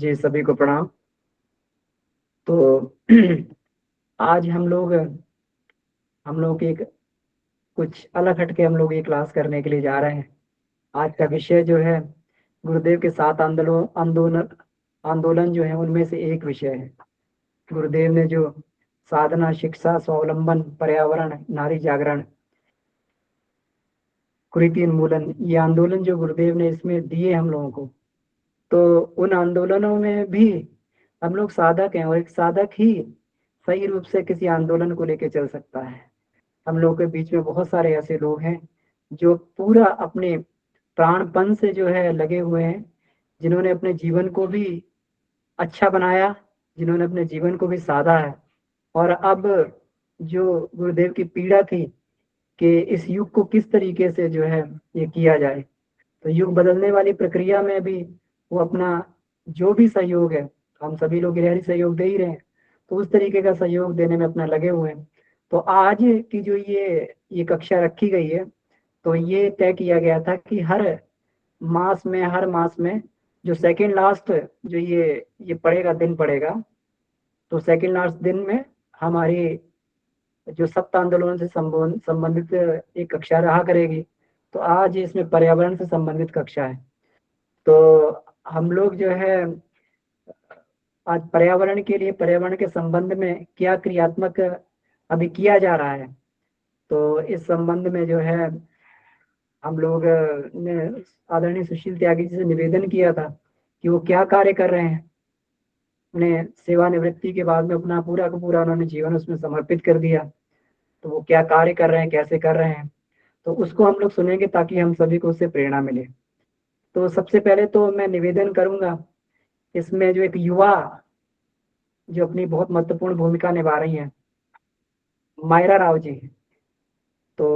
जी, सभी को प्रणाम। तो आज हम लोग एक कुछ अलग हटके हम लोग ये क्लास करने के लिए जा रहे हैं। आज का विषय जो है गुरुदेव के 7 आंदोलन आंदोलन आंदोलन जो है उनमें से एक विषय है। गुरुदेव ने जो साधना, शिक्षा, स्वावलंबन, पर्यावरण, नारी जागरण, कुरीति उन्मूलन, ये आंदोलन जो गुरुदेव ने इसमें दिए हम लोगों को, तो उन आंदोलनों में भी हम लोग साधक हैं और एक साधक ही सही रूप से किसी आंदोलन को लेकर चल सकता है। हम लोग के बीच में बहुत सारे ऐसे लोग हैं जो पूरा अपने प्राणपन से जो है लगे हुए हैं, जिन्होंने अपने जीवन को भी अच्छा बनाया, जिन्होंने अपने जीवन को भी साधा है। और अब जो गुरुदेव की पीड़ा थी कि इस युग को किस तरीके से जो है ये किया जाए, तो युग बदलने वाली प्रक्रिया में भी वो अपना जो भी सहयोग है, हम सभी लोग गहरी सहयोग दे ही रहे हैं, तो उस तरीके का सहयोग देने में अपना लगे हुए हैं। तो आज की जो ये कक्षा रखी गई है, तो ये तय किया गया था कि हर मास में जो सेकंड लास्ट जो ये पड़ेगा, दिन पड़ेगा, तो सेकंड लास्ट दिन में हमारी जो सप्त आंदोलन से संबंधित एक कक्षा रहा करेगी। तो आज इसमें पर्यावरण से संबंधित कक्षा है। तो हम लोग जो है आज पर्यावरण के लिए, पर्यावरण के संबंध में क्या क्रियात्मक अभी किया जा रहा है, तो इस संबंध में जो है हम लोग ने आदरणीय सुशील त्यागी जी से निवेदन किया था कि वो क्या कार्य कर रहे हैं। उन्हें सेवानिवृत्ति के बाद में अपना पूरा का पूरा उन्होंने जीवन उसमें समर्पित कर दिया, तो वो क्या कार्य कर रहे हैं, कैसे कर रहे हैं, तो उसको हम लोग सुनेंगे ताकि हम सभी को उससे प्रेरणा मिले। तो सबसे पहले तो मैं निवेदन करूंगा, इसमें जो एक युवा जो अपनी बहुत महत्वपूर्ण भूमिका निभा रही हैं, मायरा राव जी। तो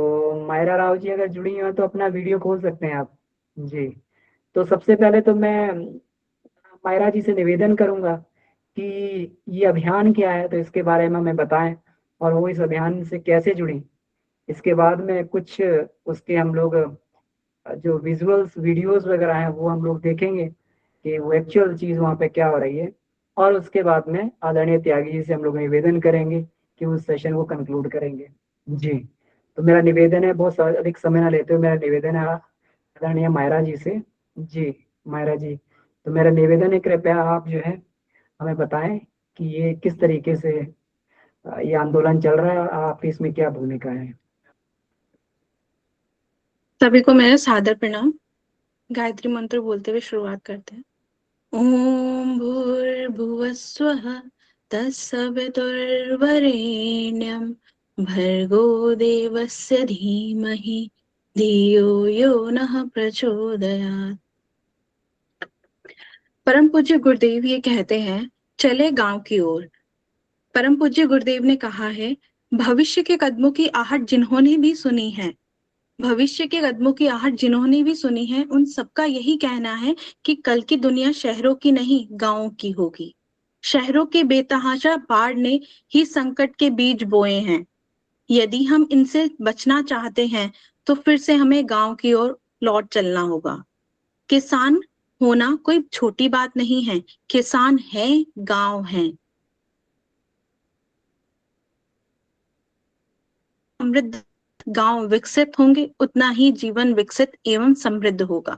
मायरा राव जी अगर जुड़ी हो तो अपना वीडियो खोल सकते हैं आप। जी। तो सबसे पहले तो मैं मायरा जी से निवेदन करूंगा कि ये अभियान क्या है, तो इसके बारे में हमें बताएं और वो इस अभियान से कैसे जुड़ी। इसके बाद में कुछ उसके हम लोग जो विजुअल्स वीडियोस वगैरह हैं वो हम लोग देखेंगे कि वो एक्चुअल चीज़ वहाँ पे क्या हो रही है। और उसके बाद में आदरणीय त्यागी जी से हम लोग निवेदन करेंगे कि उस सेशन को कंक्लूड करेंगे। जी। तो मेरा निवेदन है, बहुत अधिक समय ना लेते हुए मेरा निवेदन है आदरणीय मायरा जी से। जी। मायरा जी, तो मेरा निवेदन है, कृपया आप जो है हमें बताएं कि ये किस तरीके से ये आंदोलन चल रहा है, आपकी इसमें क्या भूमिका है। सभी को मेरा सादर प्रणाम। गायत्री मंत्र बोलते हुए शुरुआत करते हैं। ओम भूर्भुवस्वः तत्सवितुर्वरेण्यं भर्गो देवस्य धीमहि धियो यो नः प्रचोदयात्। परम पूज्य गुरुदेव ये कहते हैं, चले गांव की ओर। परम पूज्य गुरुदेव ने कहा है, भविष्य के कदमों की आहट जिन्होंने भी सुनी है, भविष्य के कदमों की आहट जिन्होंने भी सुनी है, उन सबका यही कहना है कि कल की दुनिया शहरों की नहीं, गांवों की होगी। शहरों के बेतहाशा बाढ़ ने ही संकट के बीज बोए हैं। यदि हम इनसे बचना चाहते हैं तो फिर से हमें गांव की ओर लौट चलना होगा। किसान होना कोई छोटी बात नहीं है। किसान है, गांव है। समृद्ध गांव विकसित होंगे, उतना ही जीवन विकसित एवं समृद्ध होगा।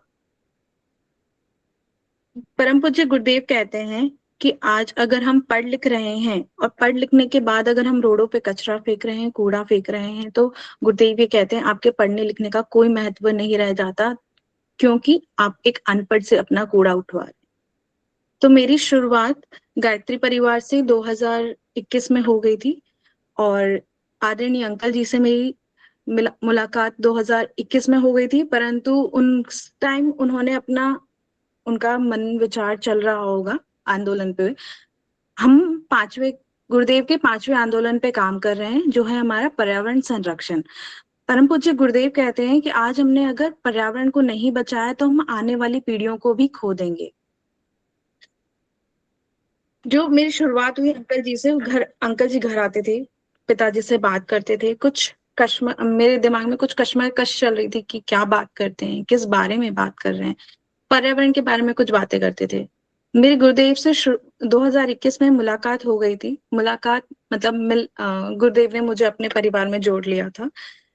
परम पूज्य गुरुदेव कहते हैं कि आज अगर हम पढ़ लिख रहे हैं और पढ़ लिखने के बाद अगर हम रोडों पे कचरा फेंक रहे हैं, कूड़ा फेंक रहे हैं, तो गुरुदेव ये कहते हैं आपके पढ़ने लिखने का कोई महत्व नहीं रह जाता, क्योंकि आप एक अनपढ़ से अपना कूड़ा उठवा रहे हैं। तो मेरी शुरुआत गायत्री परिवार से 2021 में हो गई थी और आदरणीय अंकल जी से मेरी मुलाकात 2021 में हो गई थी, परंतु उन टाइम उन्होंने अपना उनका मन विचार चल रहा होगा आंदोलन पे। हम पांचवे गुरुदेव के 5वें आंदोलन पे काम कर रहे हैं, जो है हमारा पर्यावरण संरक्षण। परम पूज्य गुरुदेव कहते हैं कि आज हमने अगर पर्यावरण को नहीं बचाया तो हम आने वाली पीढ़ियों को भी खो देंगे। जो मेरी शुरुआत हुई अंकल जी से, अंकल जी घर आते थे, पिताजी से बात करते थे, कुछ मेरे दिमाग में कुछ कश्मकश चल रही थी कि क्या बात करते हैं, किस बारे में बात कर रहे हैं। पर्यावरण के बारे में कुछ बातें करते थे। मेरे गुरुदेव से 2021 में मुलाकात हो गई थी। मुलाकात मतलब गुरुदेव ने मुझे अपने परिवार में जोड़ लिया था।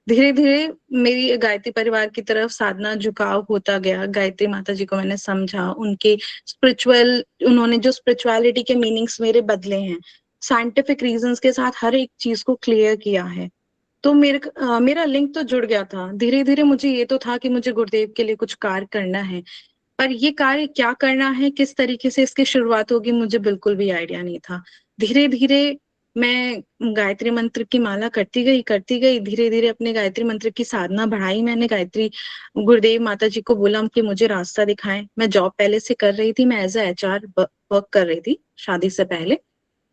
धीरे धीरे मेरी गायत्री परिवार की तरफ साधना झुकाव होता गया। गायत्री माता जी को मैंने समझा, उनके उन्होंने जो स्पिरिचुअलिटी के मीनिंग्स मेरे बदले हैं, साइंटिफिक रीजंस के साथ हर एक चीज को क्लियर किया है। तो मेरा लिंक तो जुड़ गया था। धीरे धीरे मुझे ये तो था कि मुझे गुरुदेव के लिए कुछ कार्य करना है, पर ये कार्य क्या करना है, किस तरीके से इसकी शुरुआत होगी, मुझे बिल्कुल भी आइडिया नहीं था। धीरे धीरे मैं गायत्री मंत्र की माला करती गई। धीरे धीरे अपने गायत्री मंत्र की साधना बढ़ाई। मैंने गुरुदेव माता जी को बोला कि मुझे रास्ता दिखाएं। मैं जॉब पहले से कर रही थी, मैं एज ए HR वर्क कर रही थी शादी से पहले।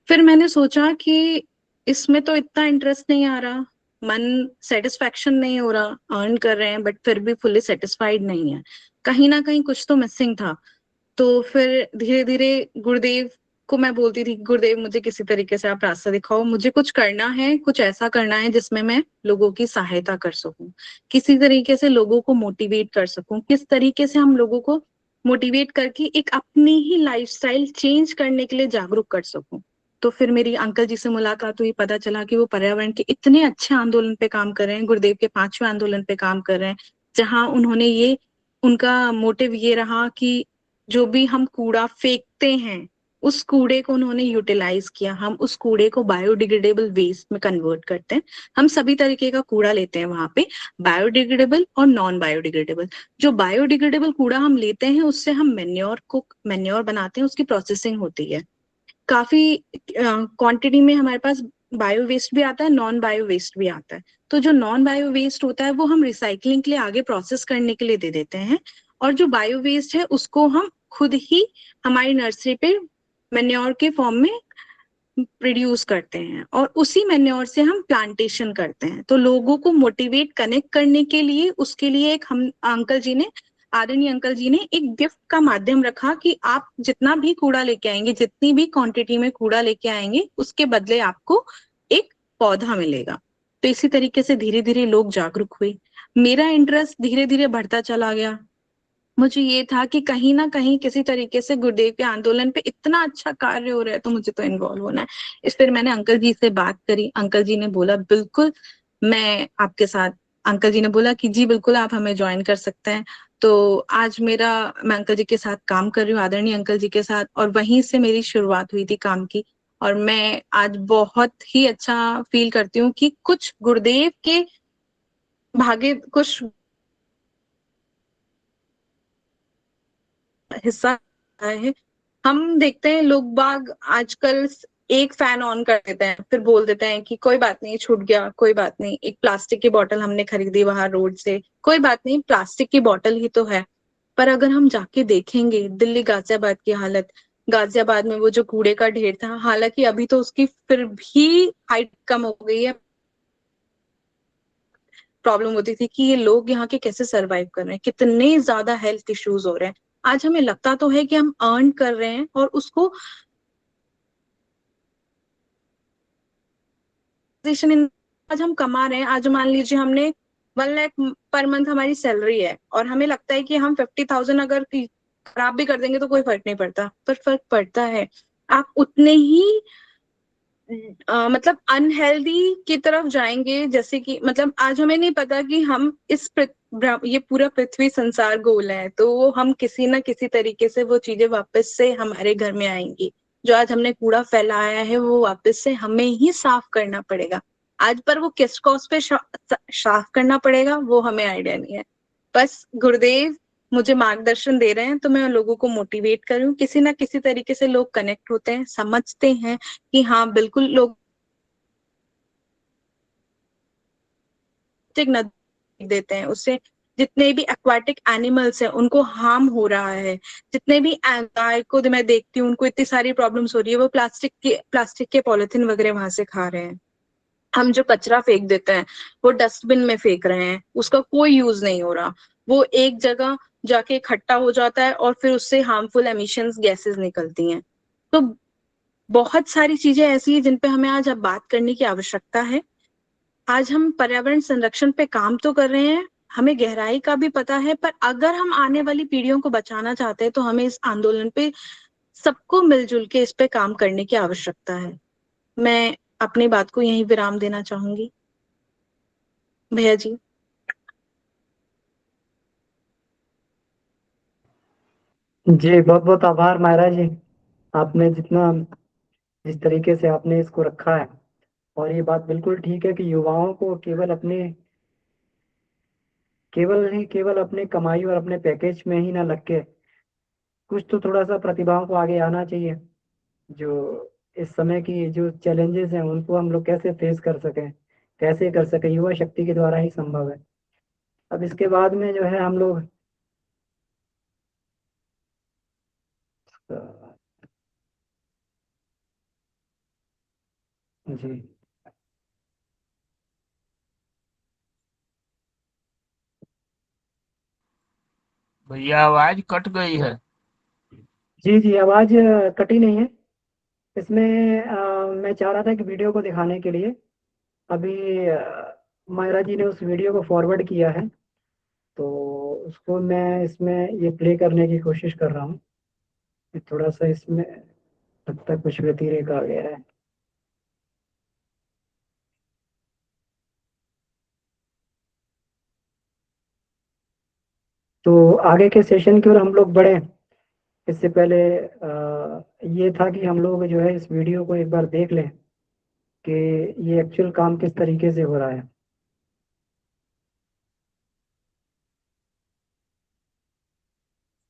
फिर मैंने सोचा कि इसमें तो इतना इंटरेस्ट नहीं आ रहा, मन सेटिस्फेक्शन नहीं हो रहा, अर्न कर रहे हैं बट फिर भी फुल्ली सेटिस्फाइड नहीं है, कहीं ना कहीं कुछ तो मिसिंग था। तो फिर धीरे धीरे गुरुदेव को मैं बोलती थी, गुरुदेव मुझे किसी तरीके से आप रास्ता दिखाओ, मुझे कुछ करना है, कुछ ऐसा करना है जिसमें मैं लोगों की सहायता कर सकूं, किसी तरीके से लोगों को मोटिवेट कर सकूं, किस तरीके से हम लोगों को मोटिवेट करके एक अपनी ही लाइफस्टाइल चेंज करने के लिए जागरूक कर सकूं। तो फिर मेरी अंकल जी से मुलाकात हुई, पता चला कि वो पर्यावरण के इतने अच्छे आंदोलन पे काम कर रहे हैं, गुरुदेव के 5वें आंदोलन पे काम कर रहे हैं, जहां उनका मोटिव ये रहा कि जो भी हम कूड़ा फेंकते हैं, उस कूड़े को उन्होंने यूटिलाइज किया। हम उस कूड़े को बायोडिग्रेडेबल वेस्ट में कन्वर्ट करते हैं। हम सभी तरीके का कूड़ा लेते हैं वहां पे, बायोडिग्रेडेबल और नॉन बायोडिग्रेडेबल। जो बायोडिग्रेडेबल कूड़ा हम लेते हैं, उससे हम मैन्योर बनाते हैं, उसकी प्रोसेसिंग होती है। काफी क्वांटिटी में हमारे पास बायो वेस्ट भी आता है, नॉन बायो वेस्ट भी आता है। तो जो नॉन बायो वेस्ट होता है वो हम रिसाइकलिंग के लिए आगे प्रोसेस करने के लिए दे देते हैं, और जो बायो वेस्ट है उसको हम खुद ही हमारी नर्सरी पे मैन्योर के फॉर्म में प्रोड्यूस करते हैं, और उसी मैन्योर से हम प्लांटेशन करते हैं। तो लोगों को मोटिवेट कनेक्ट करने के लिए, उसके लिए एक हम आदरणीय अंकल जी ने एक गिफ्ट का माध्यम रखा कि आप जितना भी कूड़ा लेके आएंगे, जितनी भी क्वांटिटी में कूड़ा लेके आएंगे, उसके बदले आपको एक पौधा मिलेगा। तो इसी तरीके से धीरे धीरे लोग जागरूक हुए। मेरा इंटरेस्ट धीरे धीरे बढ़ता चला गया। मुझे ये था कि कहीं ना कहीं किसी तरीके से गुरुदेव के आंदोलन पे इतना अच्छा कार्य हो रहा है, तो मुझे तो इन्वॉल्व होना है। इस फिर मैंने अंकल जी से बात करी। अंकल जी ने बोला बिल्कुल मैं आपके साथ। अंकल जी ने बोला कि जी बिल्कुल आप हमें ज्वाइन कर सकते हैं। तो आज मैं अंकल जी के साथ काम कर रही हूँ, आदरणीय अंकल जी के साथ, और वहीं से मेरी शुरुआत हुई थी काम की। और मैं आज बहुत ही अच्छा फील करती हूँ कि कुछ गुरुदेव के भागे कुछ हिस्सा है। हम देखते हैं लोग बाग आजकल एक फैन ऑन कर देते हैं, फिर बोल देते हैं कि कोई बात नहीं, छूट गया, कोई बात नहीं, एक प्लास्टिक की बोतल हमने खरीदी वहां रोड से, कोई बात नहीं, प्लास्टिक की बोतल ही तो है। पर अगर हम जाके देखेंगे दिल्ली गाजियाबाद की हालत, गाजियाबाद में वो जो कूड़े का ढेर था, हालांकि अभी तो उसकी फिर भी हाइट कम हो गई है। प्रॉब्लम होती थी कि ये लोग यहाँ के कैसे सरवाइव कर रहे हैं, कितने ज्यादा हेल्थ इश्यूज हो रहे हैं। आज हमें लगता तो है कि हम अर्न कर रहे हैं और उसको आज हम कमा रहे हैं। आज मान लीजिए हमने 1 लाख पर मंथ हमारी सैलरी है, और हमें लगता है कि हम 50,000 अगर खराब भी कर देंगे तो कोई फर्क नहीं पड़ता, पर फर्क पड़ता है। आप उतने ही मतलब अनहेल्दी की तरफ जाएंगे, जैसे कि मतलब आज हमें नहीं पता कि हम ये पूरा पृथ्वी संसार गोल है, तो वो हम किसी ना किसी तरीके से वो चीजें वापस से हमारे घर में आएंगी। जो आज हमने कूड़ा फैलाया है वो वापस से हमें ही साफ करना पड़ेगा। आज पर वो किस कॉस्ट पे साफ करना पड़ेगा वो हमें आइडिया नहीं है। बस गुरुदेव मुझे मार्गदर्शन दे रहे हैं, तो मैं लोगों को मोटिवेट करूं, किसी ना किसी तरीके से लोग कनेक्ट होते हैं, समझते हैं कि हाँ बिल्कुल लोग नदी देते हैं, उससे जितने भी एक्वाटिक एनिमल्स हैं उनको हार्म हो रहा है। जितने भी गाय को मैं देखती हूँ उनको इतनी सारी प्रॉब्लम्स हो रही है, वो प्लास्टिक के पॉलिथीन वगैरह वहां से खा रहे हैं। हम जो कचरा फेंक देते हैं वो डस्टबिन में फेंक रहे हैं, उसका कोई यूज नहीं हो रहा, वो एक जगह जाके इकट्ठा हो जाता है और फिर उससे हार्मफुल एमिशंस गैसेस निकलती हैं। तो बहुत सारी चीजें ऐसी हैं जिन पे हमें आज अब बात करने की आवश्यकता है। आज हम पर्यावरण संरक्षण पे काम तो कर रहे हैं, हमें गहराई का भी पता है, पर अगर हम आने वाली पीढ़ियों को बचाना चाहते हैं तो हमें इस आंदोलन पे सबको मिलजुल के इस पे काम करने की आवश्यकता है। मैं अपनी बात को यहीं विराम देना चाहूंगी। भैया जी। जी बहुत बहुत आभार मायरा जी, आपने जिस तरीके से आपने इसको रखा है। और ये बात बिल्कुल ठीक है कि युवाओं को केवल अपने कमाई और अपने पैकेज में ही ना लग के कुछ तो थोड़ा सा प्रतिभाओं को आगे आना चाहिए। जो इस समय की जो चैलेंजेस हैं उनको हम लोग कैसे फेस कर सकें, कैसे कर सकें, युवा शक्ति के द्वारा ही संभव है। अब इसके बाद में जो है हम लोग अ, जी भैया आवाज कट गई है। जी जी आवाज कटी नहीं है। इसमें मैं चाह रहा था कि वीडियो को दिखाने के लिए अभी मायरा जी ने उस वीडियो को फॉरवर्ड किया है, तो उसको मैं इसमें ये प्ले करने की कोशिश कर रहा हूँ। थोड़ा सा इसमें तब तक कुछ व्यतिरेक आ गया है। तो आगे के सेशन की ओर हम लोग बढ़े इससे पहले ये था कि हम लोग जो है इस वीडियो को एक बार देख लें कि ये एक्चुअल काम किस तरीके से हो रहा है।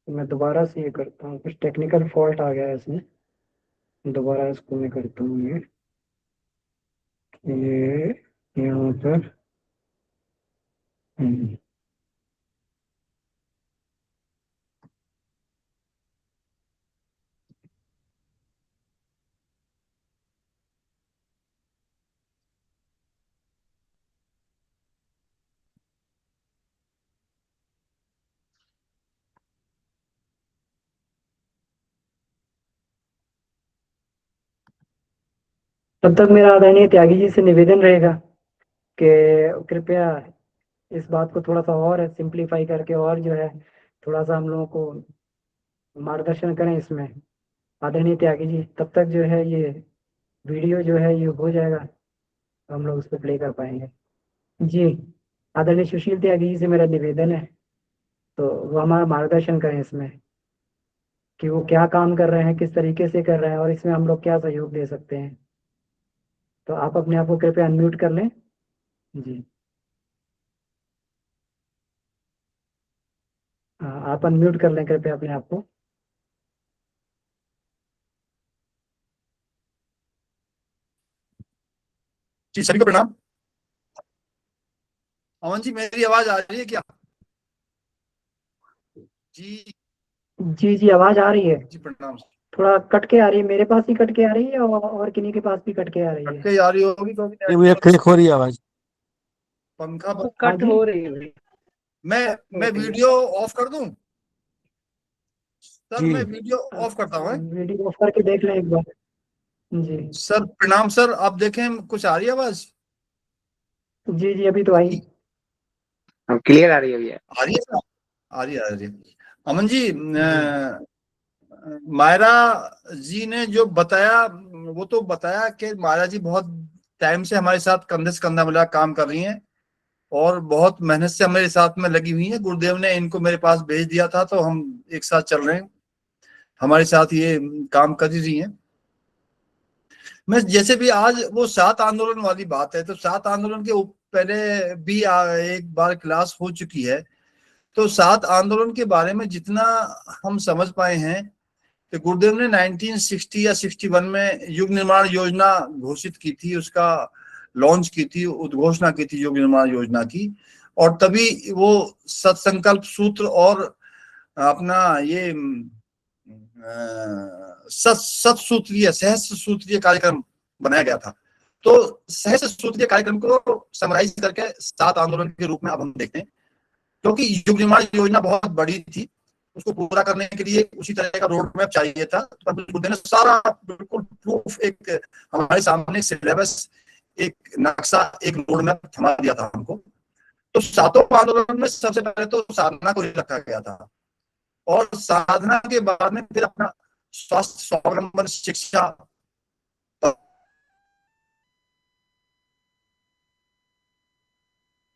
तो मैं दोबारा से ये करता हूँ, कुछ टेक्निकल फॉल्ट आ गया है इसमें। दोबारा इसको मैं करता हूँ ये यहाँ पर। हम्म, तब तक मेरा आदरणीय त्यागी जी से निवेदन रहेगा कि कृपया इस बात को थोड़ा सा और सिंप्लीफाई करके और जो है थोड़ा सा हम लोगों को मार्गदर्शन करें इसमें। आदरणीय त्यागी जी, तब तक जो है ये वीडियो जो है ये हो जाएगा, तो हम लोग उस पर प्ले कर पाएंगे। जी आदरणीय सुशील त्यागी जी से मेरा निवेदन है, तो वो हमारा मार्गदर्शन करें इसमें कि वो क्या काम कर रहे हैं, किस तरीके से कर रहे हैं और इसमें हम लोग क्या सहयोग दे सकते हैं। तो आप अपने आप को कृपया अनम्यूट कर लें। जी हाँ, आप अनम्यूट कर लें कृपया अपने आप को। जी सभी को प्रणाम। अमन जी मेरी आवाज आ रही है क्या? जी जी जी आवाज आ रही है। जी प्रणाम। थोड़ा कट के आ रही है, मेरे पास ही कट के आ रही है और किन्हीं के पास भी कट के आ रही है। कट के आ रही होगी तो ये भैया क्लिक हो रही है आवाज। पंखा हाँ कट जी। हो रही है भाई। मैं ओके। वीडियो ऑफ कर दूं? सर जी मैं वीडियो ऑफ करता हूँ। वीडियो ऑफ करके देख लें एक बार। जी सर प्रणाम सर, आप देखें कुछ आ रही है आवाज? जी जी अभी तो आई। अब क्लियर आ रही है भैया। आ रही है सर? आ रही है, आ रही है। अमन जी जी मायरा जी ने जो बताया वो तो बताया कि मायरा जी बहुत टाइम से हमारे साथ कंधे से कंधा मिला काम कर रही हैं और बहुत मेहनत से हमारे साथ में लगी हुई हैं। गुरुदेव ने इनको मेरे पास भेज दिया था तो हम एक साथ चल रहे हैं, हमारे साथ ये काम कर ही रही हैं। मैं जैसे भी आज वो 7 आंदोलन वाली बात है, तो 7 आंदोलन के पहले भी एक बार क्लास हो चुकी है। तो 7 आंदोलन के बारे में जितना हम समझ पाए हैं कि गुरुदेव ने 1960 या 61 में युग निर्माण योजना घोषित की थी, उसका लॉन्च की थी, उद्घोषणा की थी युग निर्माण योजना की। और तभी वो सत्संकल्प सूत्र और अपना ये सत सूत्रीय सहस्त्र सूत्रीय कार्यक्रम बनाया गया था। तो सहस्त्र सूत्रीय कार्यक्रम को समराइज करके 7 आंदोलन के रूप में अब हम देखते हैं, क्योंकि युग निर्माण योजना बहुत बड़ी थी, उसको पूरा करने के लिए उसी तरह का रोड मैप चाहिए था। तो बुद्ध ने सारा बिल्कुल प्रूफ, एक हमारे सामने सिलेबस, एक नक्शा, एक रोड मैप थमा दिया था हमको। तो 7 आंदोलन में सबसे पहले तो साधना को रखा गया था और साधना के बाद में फिर अपना स्वास्थ्य, स्वावलंबन, शिक्षा,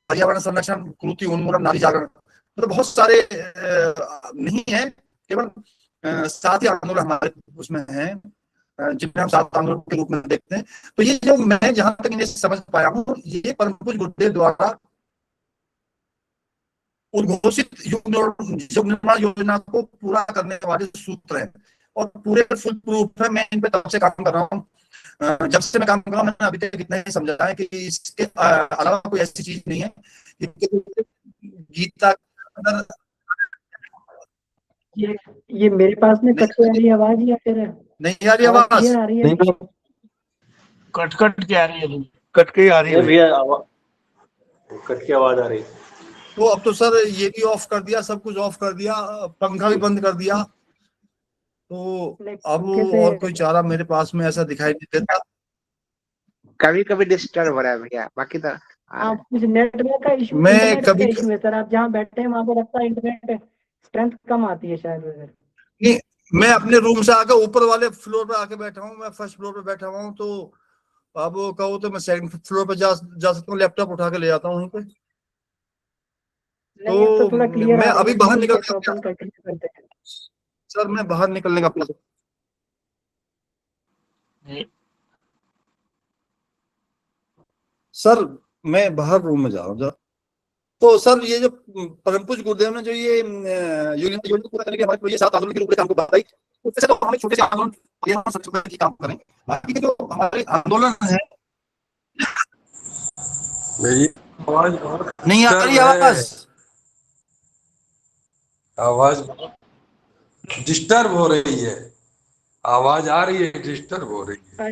पर्यावरण संरक्षण, कुरीति उन्मूलन, नारी जागरण, मतलब बहुत सारे नहीं है, केवल 7 ही आंदोलन हमारे उसमें है, जिन्हें हम 7 आंदोलन के रूप में देखते हैं। तो ये जो मैं जहां तक इन्हें समझ पाया हूँ, ये परम पूज्य गुरुदेव द्वारा उद्घोषित युग निर्माण योजना को पूरा करने वाले सूत्र हैं और पूरे फुल प्रूफ है। मैं इन पे तब से काम कर रहा हूँ, जब से मैं काम कर रहा हूँ, मैंने अभी तक इतना ही समझा है कि इसके अलावा कोई ऐसी चीज नहीं है। गीता ये मेरे पास में कट के आ रही आवाज या फिर नहीं आ रही आवाज? क्लियर आ रही है? नहीं, कट कट के आ रही है, कट के आ रही है भैया, कट की आवाज आ रही है। तो अब तो सर ये भी ऑफ कर दिया, सब कुछ ऑफ कर दिया, पंखा भी बंद कर दिया, तो अब और कोई चारा मेरे पास में ऐसा दिखाई नहीं देता। कभी कभी डिस्टर्ब हो रहा है भैया, बाकी तो आप कुछ नेटवर्क का इशू, मैं इंटरनेट का कभी इशू है सर। आप जहाँ बैठे हैं वहां पे लगता है इंटरनेट स्ट्रेंथ कम आती है शायद उधर। नहीं, मैं अपने रूम से आकर ऊपर वाले फ्लोर पे आके बैठा हूँ, मैं फर्स्ट फ्लोर पे बैठा हुआ हूँ, तो अब कहो तो मैं सेकंड फ्लोर पे जा सकता हूँ, लैपटॉप उठा के ले जाता हूँ वहीं पे। नहीं, अब तो थोड़ा क्लियर मैं आ रही अभी है, बाहर ठीक है, निकल तो अपन कंटिन्यू करते हैं। सर मैं बाहर निकलने का अपना सर मैं बाहर रूम में जा रहा हूँ जरा। तो सर ये जो परम पूज्य गुरुदेव ने जो ये यूनियन को पूरा करने के हमारे ये 7 आंदोलन के रूप में हमको बताई, उससे तो हमें छोटे से आंदोलन की काम करें। बाकी के जो हमारे आंदोलन है, मेरी आवाज नहीं आ रही आवाज डिस्टर्ब हो रही है, आवाज आ रही है, डिस्टर्ब हो रही है।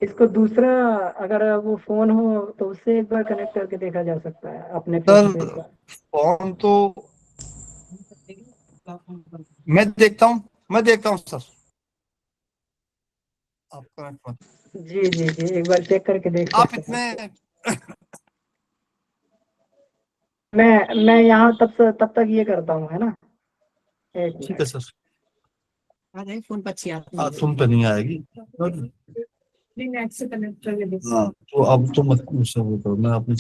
इसको दूसरा अगर वो फोन हो तो उससे एक बार कनेक्ट करके देखा जा सकता है अपने सर फोन से एक बार। फोन तो मैं देखता हूँ सर, आपका जी जी जी, एक बार चेक करके देख आप सकते इतने हैं। मैं यहाँ तब तक ये करता हूँ, है ना? एक ठीक मिनट। है सर। आ जाए फोन पर अच्छी आती है। तुम पे नहीं आएगी, नेट से कनेक्ट करके देखो। हाँ तो अब तो मत मुझसे वो करो, मैं अपने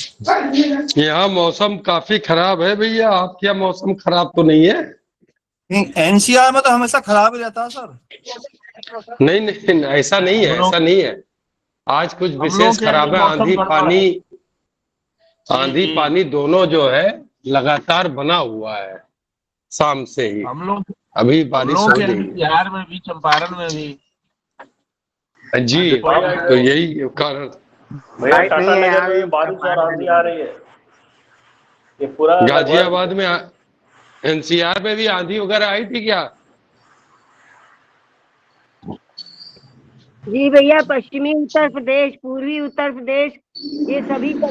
यहाँ मौसम काफी खराब है भैया, आपके यहाँ मौसम खराब तो नहीं है? एनसीआर में तो हमेशा खराब ही रहता है सर। नहीं नहीं, ऐसा नहीं है, ऐसा नहीं है। आज कुछ हम लोग विशेष के यहाँ खराब है। भी मौसम गड़बड़ है। आंधी जी। पानी दोनों जो है लगातार बना हुआ है शाम से ही, हम अभी बारिश लोग हो के रही बिहार में भी, चंपारण में भी है जी। तो यही कारण भैया लाइट टाटा नहीं है नगर में अभी, भी बारिश और बाहर आंधी आ रही है। ये पूरा गाजियाबाद में एनसीआर में भी आंधी वगैरह आई थी क्या? जी भैया, पश्चिमी उत्तर प्रदेश, पूर्वी उत्तर प्रदेश, ये सभी का।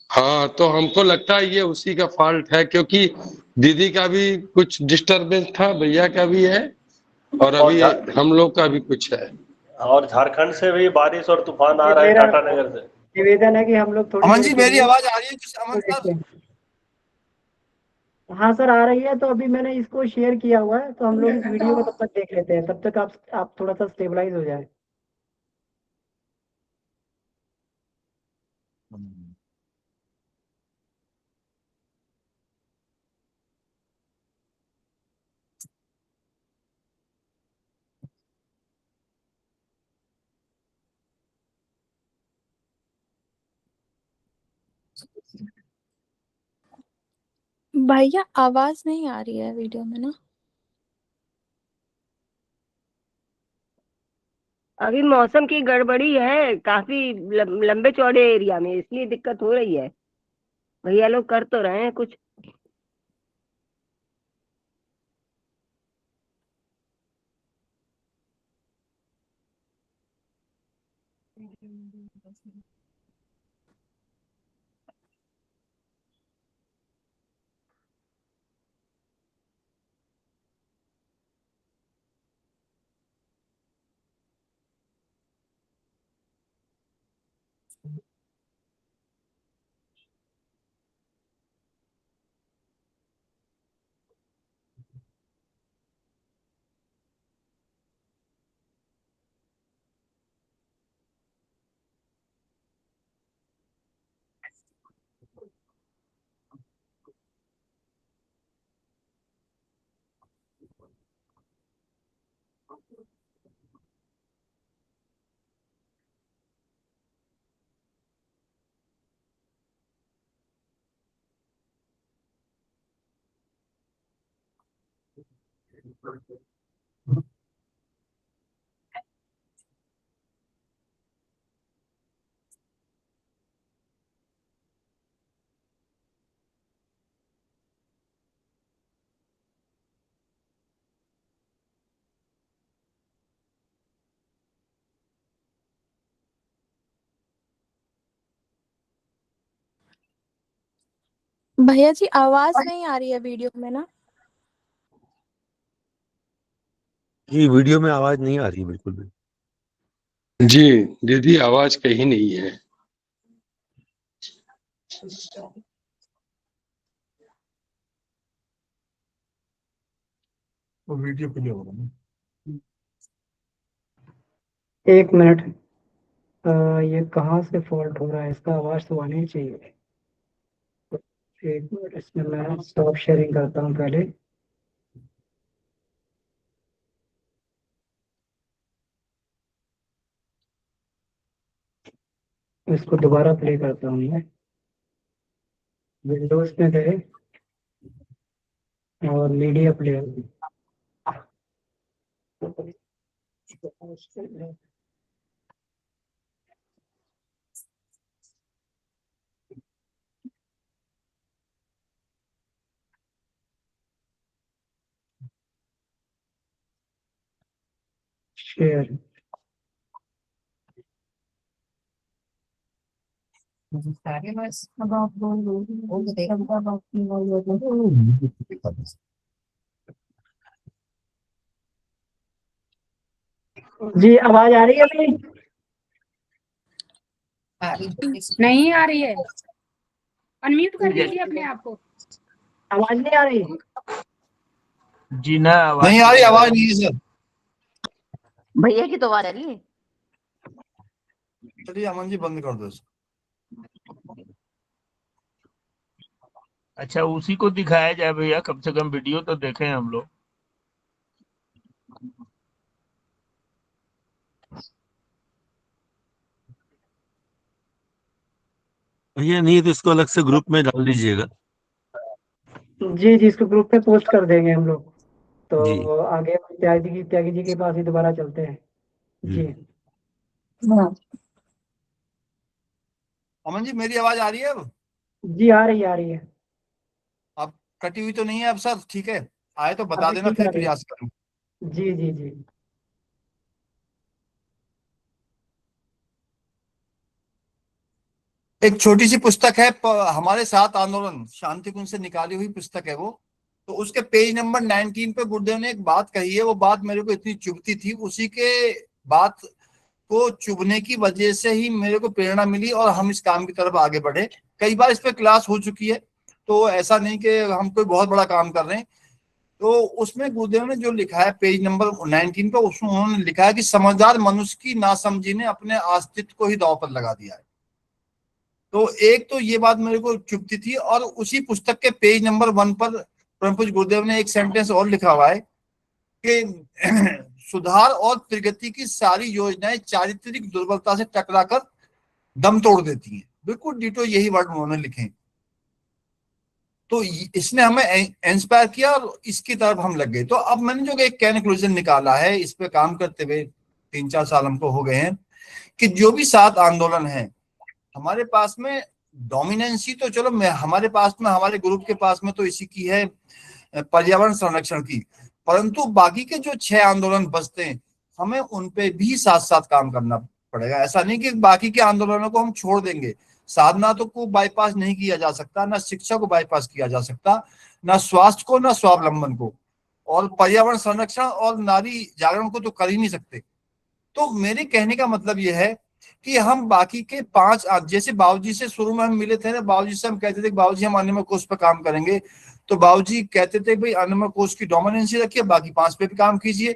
हाँ, तो हमको लगता है ये उसी का फॉल्ट है, क्योंकि दीदी का भी कुछ डिस्टरबेंस था, भैया का भी है, और अभी हम लोग का भी कुछ है। और झारखंड से भी बारिश और तूफान आ रहा है, मेरा टाटा नगर से। निवेदन है कि हम लोग थोड़ी अमन देर जी के मेरी लिए आवाज आ रही है अमन सर? देखते हैं। हाँ सर, आ रही है। तो अभी मैंने इसको शेयर किया हुआ है, तो हम लोग इस वीडियो को तब तक देख लेते हैं, तब तक आप थोड़ा सा स्टेबलाइज हो जाए। भैया आवाज नहीं आ रही है वीडियो में ना। अभी मौसम की गड़बड़ी है काफी लंबे चौड़े एरिया में, इसलिए दिक्कत हो रही है। भैया लोग कर तो रहे हैं कुछ। भैया जी आवाज नहीं आ रही है वीडियो में ना। जी वीडियो में आवाज नहीं आ रही है बिल्कुल भी। जी दीदी आवाज कहीं नहीं है। वो वीडियो के लिए होगा ना। 1 मिनट, ये कहाँ से फॉल्ट हो रहा है? इसका आवाज तो आनी चाहिए। 1 मिनट, इसमें मैं स्टॉप शेयरिंग करता हूँ पहले। इसको दोबारा प्ले करता हूँ मैं। विंडोज में गए और मीडिया प्लेयर। शेयर। जी आवाज आ रही है अभी? नहीं आ रही है, अनम्यूट कर दीजिए अपने आप को। आवाज नहीं आ रही? जी ना, आवाज नहीं आ रही, आवाज नहीं है सर। भैया की तो आवाज आ रही है। चलिए अमन जी बंद कर दो इसको। अच्छा उसी को दिखाया जाए भैया, कम से कम वीडियो तो देखें हम लोग। भैया नहीं तो इसको अलग से ग्रुप में डाल दीजिएगा। जी जी, इसको ग्रुप पे पोस्ट कर देंगे हम लोग। जी तो आगे त्यागी जी के पास ही दोबारा चलते हैं। जी अमन जी मेरी आवाज आ रही है अब? जी आ रही है। अब कटी हुई तो नहीं है अब सर? ठीक है, आए तो बता अभी देना, ठीक फिर आ रही है। प्रयास करूँ। जी जी जी। एक छोटी सी पुस्तक है, हमारे साथ आंदोलन, शांति कुंज से निकाली हुई पुस्तक है वो। तो उसके पेज नंबर 19 पे गुरुदेव ने एक बात कही है। वो बात मेरे को इतनी चुभती थी, उसी के बात को चुभने की वजह से ही मेरे को प्रेरणा मिली और हम इस काम की तरफ आगे बढ़े। कई बार इस पे क्लास हो चुकी है, तो ऐसा नहीं कि हम कोई बहुत बड़ा काम कर रहे हैं। तो उसमें गुरुदेव ने जो लिखा है पेज नंबर 19 पे, उसमें उन्होंने लिखा है कि समझदार मनुष्य की नासमझी ने अपने अस्तित्व को ही दांव पर लगा दिया है। तो एक तो ये बात मेरे को चुभती थी। और उसी पुस्तक के पेज नंबर 1 पर परम पूज्य गुरुदेव ने एक सेंटेंस और लिखा हुआ है कि सुधार और प्रगति की सारी योजनाएं चारित्रिक दुर्बलता से टकराकर दम तोड़ देती हैं। बिल्कुल डिटो यही वर्ड उन्होंने लिखे। तो इसने हमें इंस्पायर किया और इसकी तरफ हम लग गए। तो अब मैंने जो एक कंक्लूजन निकाला है, इस पे काम करते हुए 3-4 साल हमको हो गए हैं, कि जो भी 7 आंदोलन है हमारे पास में, डोमिनेंसी तो चलो हमारे पास में, हमारे ग्रुप के पास में तो इसी की है, पर्यावरण संरक्षण की। परंतु बाकी के जो 6 आंदोलन बचते हैं, हमें उन पे भी साथ साथ काम करना पड़ेगा। ऐसा नहीं कि बाकी के आंदोलनों को हम छोड़ देंगे। साधना तो को बाईपास नहीं किया जा सकता, ना शिक्षा को बाईपास किया जा सकता, ना स्वास्थ्य को, ना स्वावलंबन को, और पर्यावरण संरक्षण और नारी जागरण को तो कर ही नहीं सकते। तो मेरे कहने का मतलब यह है कि हम बाकी के 5, जैसे बाबूजी से शुरू में हम मिले थे ना, बाबूजी से हम कहते थे बाबूजी हम अन्नमय कोश पर काम करेंगे, तो बाबूजी कहते थे भाई अन्नमय कोश की डोमिनेंसी रखिए, बाकी 5 पे भी काम कीजिए।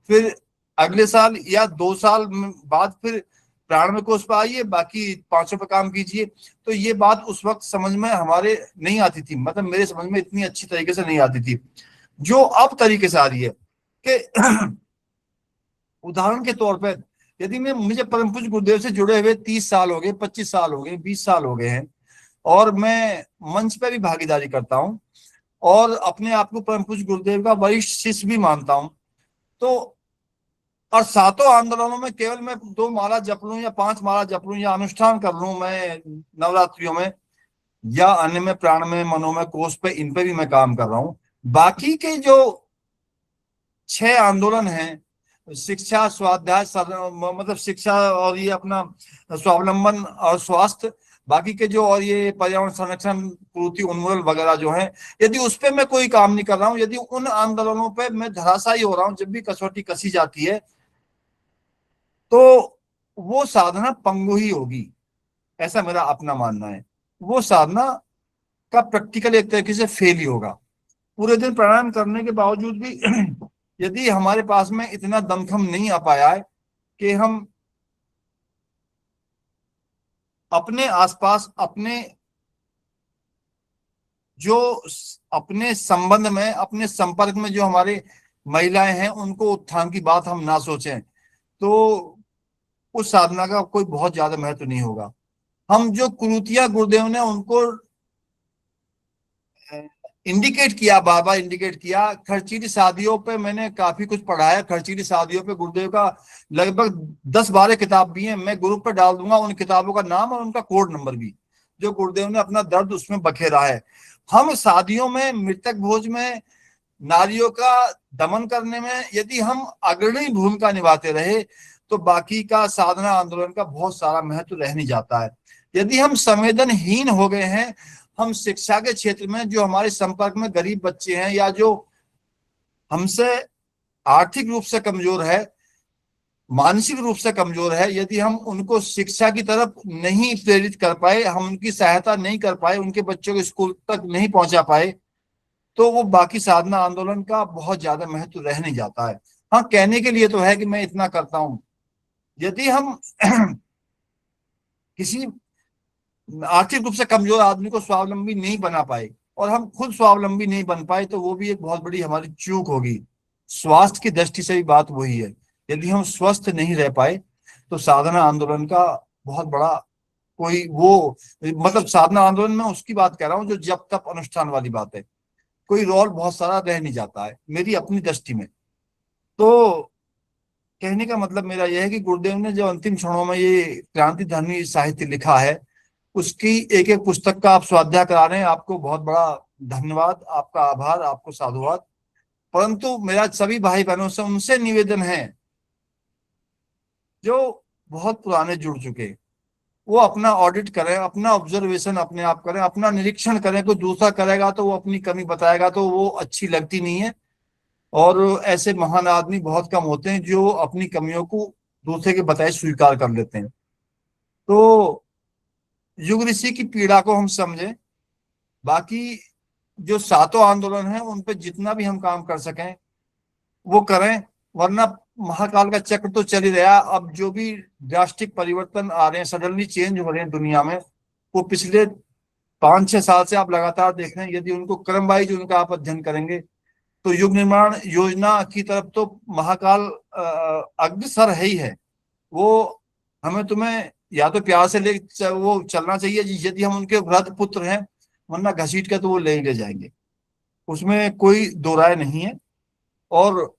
फिर अगले साल या 2 साल बाद फिर प्राणमय कोश पर आइए, बाकी 5 पे काम कीजिए। तो ये बात उस वक्त समझ में हमारे नहीं आती थी, मतलब मेरे समझ में इतनी अच्छी तरीके से नहीं आती थी, जो अब तरीके से आ रही है कि उदाहरण के तौर पर यदि मुझे परम पूज्य गुरुदेव से जुड़े हुए 30 साल हो गए, 25 साल हो गए, 20 साल हो गए हैं, और मैं मंच पे भी भागीदारी करता हूं और अपने आप को परम पूज्य गुरुदेव का वरिष्ठ शिष्य भी मानता हूं, तो और सातों आंदोलनों में केवल मैं 2 माला जप लूं या 5 माला जप लूं या अनुष्ठान कर लूं मैं नवरात्रियों में या अन्य में, प्राण में, मनो में, कोष पे, इन पे भी मैं काम कर रहा हूं। बाकी के जो 6 आंदोलन हैं, शिक्षा, स्वाध्याय, मतलब शिक्षा और ये अपना स्वावलंबन और स्वास्थ्य, बाकी के जो और ये पर्यावरण संरक्षण, कुरीति उन्मूलन वगैरह जो है, यदि उस पे मैं कोई काम नहीं कर रहा हूं, यदि उन आंदोलनों पे मैं धराशायी हो रहा हूं, जब भी कसौटी कसी जाती है, तो वो साधना पंगु ही होगी, ऐसा मेरा अपना मानना है। वो साधना का प्रैक्टिकल एक तरीके से फेल ही होगा। पूरे दिन प्राणायाम करने के बावजूद भी यदि हमारे पास में इतना दमखम नहीं आ पाया है कि हम अपने आसपास, अपने जो अपने संबंध में, अपने संपर्क में जो हमारे महिलाएं हैं, उनको उत्थान की बात हम ना सोचें, तो उस साधना का कोई बहुत ज्यादा महत्व नहीं होगा। हम जो कुरीतियां गुरुदेव ने उनको इंडिकेट किया, बार बार इंडिकेट किया, खर्चीली शादियों पे मैंने काफी कुछ पढ़ा है। खर्चीली शादियों पे गुरुदेव का लगभग 10-12 किताब भी हैं, मैं ग्रुप पे डाल दूंगा उन किताबों का नाम और उनका कोड नंबर भी, जो गुरुदेव ने अपना दर्द उसमें बखेरा है। हम शादियों में, मृतक भोज में, नारियों का दमन करने में यदि हम अग्रणी भूमिका निभाते रहे, तो बाकी का साधना आंदोलन का बहुत सारा महत्व रह नहीं जाता है। यदि हम संवेदनहीन हो गए हैं, हम शिक्षा के क्षेत्र में जो हमारे संपर्क में गरीब बच्चे हैं या जो हमसे आर्थिक रूप से कमजोर है, मानसिक रूप से कमजोर है, यदि हम उनको शिक्षा की तरफ नहीं प्रेरित कर पाए, हम उनकी सहायता नहीं कर पाए, उनके बच्चों को स्कूल तक नहीं पहुंचा पाए, तो वो बाकी साधना आंदोलन का बहुत ज्यादा महत्व रह नहीं जाता है। हाँ, कहने के लिए तो है कि मैं इतना करता हूं। यदि हम किसी आर्थिक रूप से कमजोर आदमी को स्वावलंबी नहीं बना पाए और हम खुद स्वावलंबी नहीं बन पाए, तो वो भी एक बहुत बड़ी हमारी चूक होगी। स्वास्थ्य की दृष्टि से भी बात वही है। यदि हम स्वस्थ नहीं रह पाए, तो साधना आंदोलन का बहुत बड़ा कोई वो, मतलब साधना आंदोलन में उसकी बात कह रहा हूँ जो जप तप अनुष्ठान वाली बात है, कोई रोल बहुत सारा रह नहीं जाता है मेरी अपनी दृष्टि में। तो कहने का मतलब मेरा यह है कि गुरुदेव ने जो अंतिम क्षणों में ये क्रांति धर्मी साहित्य लिखा है, उसकी एक एक पुस्तक का आप स्वाध्याय करा रहे हैं, आपको बहुत बड़ा धन्यवाद, आपका आभार, आपको साधुवाद। परंतु मेरा सभी भाई बहनों से उनसे निवेदन है जो बहुत पुराने जुड़ चुके, वो अपना ऑडिट करें, अपना ऑब्जर्वेशन अपने आप करें, अपना निरीक्षण करें। कोई दूसरा करेगा तो वो अपनी कमी बताएगा तो वो अच्छी लगती नहीं है, और ऐसे महान आदमी बहुत कम होते हैं जो अपनी कमियों को दूसरे के बताए स्वीकार कर लेते हैं। तो युग ऋषि की पीड़ा को हम समझें, बाकी जो सातों आंदोलन हैं उन पे जितना भी हम काम कर सकें वो करें, वरना महाकाल का चक्र तो चल ही रहा। अब जो भी ड्रास्टिक परिवर्तन आ रहे हैं, सडनली चेंज हो रहे हैं दुनिया में, वो पिछले 5-6 साल से आप लगातार देख रहे हैं। यदि उनको क्रम वाइज उनका आप अध्ययन करेंगे तो युग निर्माण योजना की तरफ तो महाकाल अग्रसर है ही है। वो हमें तुम्हें या तो प्यार से ले वो चलना चाहिए यदि हम उनके वृद्ध पुत्र हैं, वरना घसीट के तो वो ले जाएंगे, उसमें कोई दो राय नहीं है। और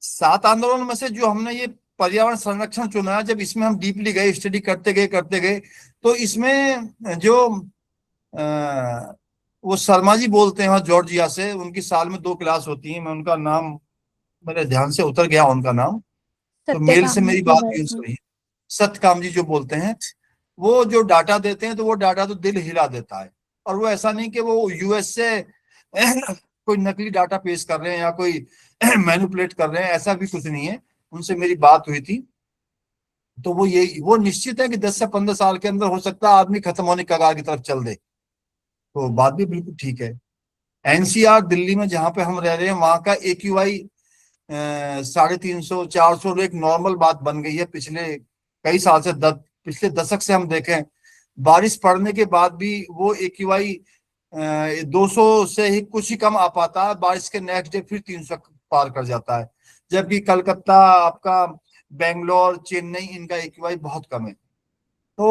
7 आंदोलन में से जो हमने ये पर्यावरण संरक्षण चुना, जब इसमें हम डीपली गए, स्टडी करते गए, तो इसमें जो वो शर्मा जी बोलते हैं जॉर्जिया से, उनकी साल में 2 क्लास होती है, मैं उनका नाम मेरे ध्यान से उतर गया उनका नाम, तो मेल से मेरी बात हुई उनसे, सत्यकाम जी जो बोलते हैं, वो जो डाटा देते हैं तो वो डाटा तो दिल हिला देता है। और वो ऐसा नहीं कि वो यूएस से कोई नकली डाटा पेश कर रहे हैं या कोई मैनिपुलेट कर रहे हैं, ऐसा भी कुछ नहीं है। उनसे मेरी बात हुई थी तो वो निश्चित है कि 10 से 15 साल के अंदर हो सकता है आदमी खत्म होने की कगार की तरफ चल दे, तो बात भी बिल्कुल ठीक है। एनसीआर दिल्ली में जहां पे हम रह रहे हैं, वहां का AQI 350-400 एक नॉर्मल बात बन गई है पिछले कई साल से। पिछले दशक से हम देखें, बारिश पड़ने के बाद भी वो AQI 200 से ही कुछ ही कम आ पाता है, बारिश के नेक्स्ट डे फिर 300 पार कर जाता है। जबकि कलकत्ता, आपका बेंगलोर, चेन्नई, इनका AQI बहुत कम है। तो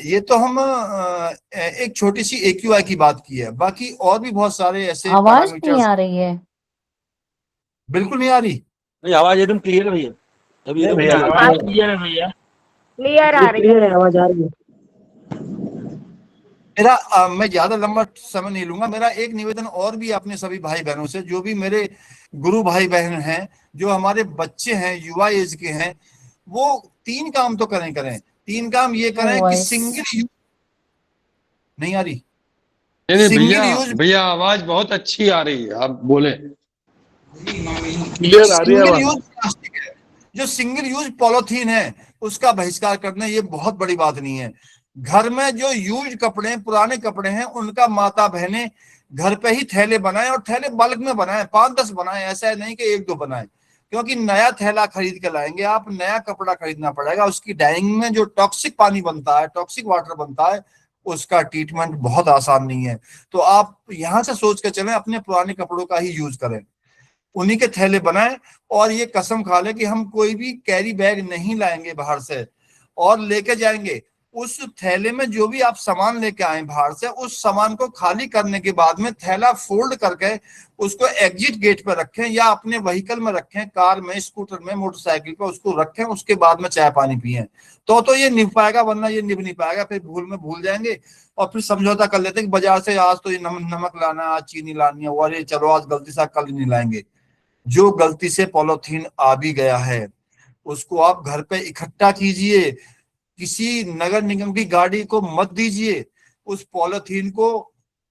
ये तो हम एक छोटी सी AQI की बात की है, बाकी और भी बहुत सारे ऐसे आवाज नहीं पैरामीटर्स। आ रही है। बिल्कुल नहीं आ रही? नहीं, आवाज एकदम क्लियर है भैया, अभी नहीं एकदम भैया, clear है। आवाज क्लियर है भैया। क्लियर आ रही क्लियर है, है। आवाज आ रही है। मेरा मैं ज्यादा लंबा समय नहीं लूंगा। मेरा एक निवेदन और भी अपने सभी भाई बहनों से, जो भी मेरे गुरु भाई बहन हैं, जो हमारे बच्चे हैं, युवा एज के हैं, वो 3 काम तो करें। 3 काम ये करें कि सिंगल यूज नहीं आ रही। नहीं सिंगल यूज भैया आवाज बहुत अच्छी आ रही है, आप बोले। क्लियर आ रही है सिंगल आवाज। यूज प्लास्टिक है, जो सिंगल यूज पॉलिथीन है, उसका बहिष्कार करना ये बहुत बड़ी बात नहीं है। घर में जो यूज कपड़े, पुराने कपड़े हैं, उनका माता बहनें घर पे ही थैले बनाएं, और थैले बल्क में बनाएं, 5-10 बनाएं, ऐसा नहीं कि 1-2 बनाएं। क्योंकि नया थैला खरीद के लाएंगे आप, नया कपड़ा खरीदना पड़ेगा, उसकी डाइंग में जो टॉक्सिक पानी बनता है, टॉक्सिक वाटर बनता है, उसका ट्रीटमेंट बहुत आसान नहीं है। तो आप यहां से सोच के चलें, अपने पुराने कपड़ों का ही यूज करें, उन्हीं के थैले बनाएं, और ये कसम खा ले कि हम कोई भी कैरी बैग नहीं लाएंगे बाहर से और लेके जाएंगे। उस थैले में जो भी आप सामान लेके आए बाहर से, उस सामान को खाली करने के बाद में थैला फोल्ड करके उसको एग्जिट गेट पर रखें, या अपने व्हीकल में रखें, कार में, स्कूटर में, मोटरसाइकिल पर उसको रखें, उसके बाद में चाय पानी पिए। तो ये निभ पाएगा, वरना ये निभ नहीं पाएगा। फिर भूल जाएंगे, और फिर समझौता कर लेते हैं कि बाजार से आज तो ये नमक लाना है, आज चीनी लानी है, और ये चलो आज गलती से कल नहीं लाएंगे। जो गलती से पॉलीथीन आ भी गया है, उसको आप घर पे इकट्ठा कीजिए, किसी नगर निगम की गाड़ी को मत दीजिए। उस पॉलीथीन को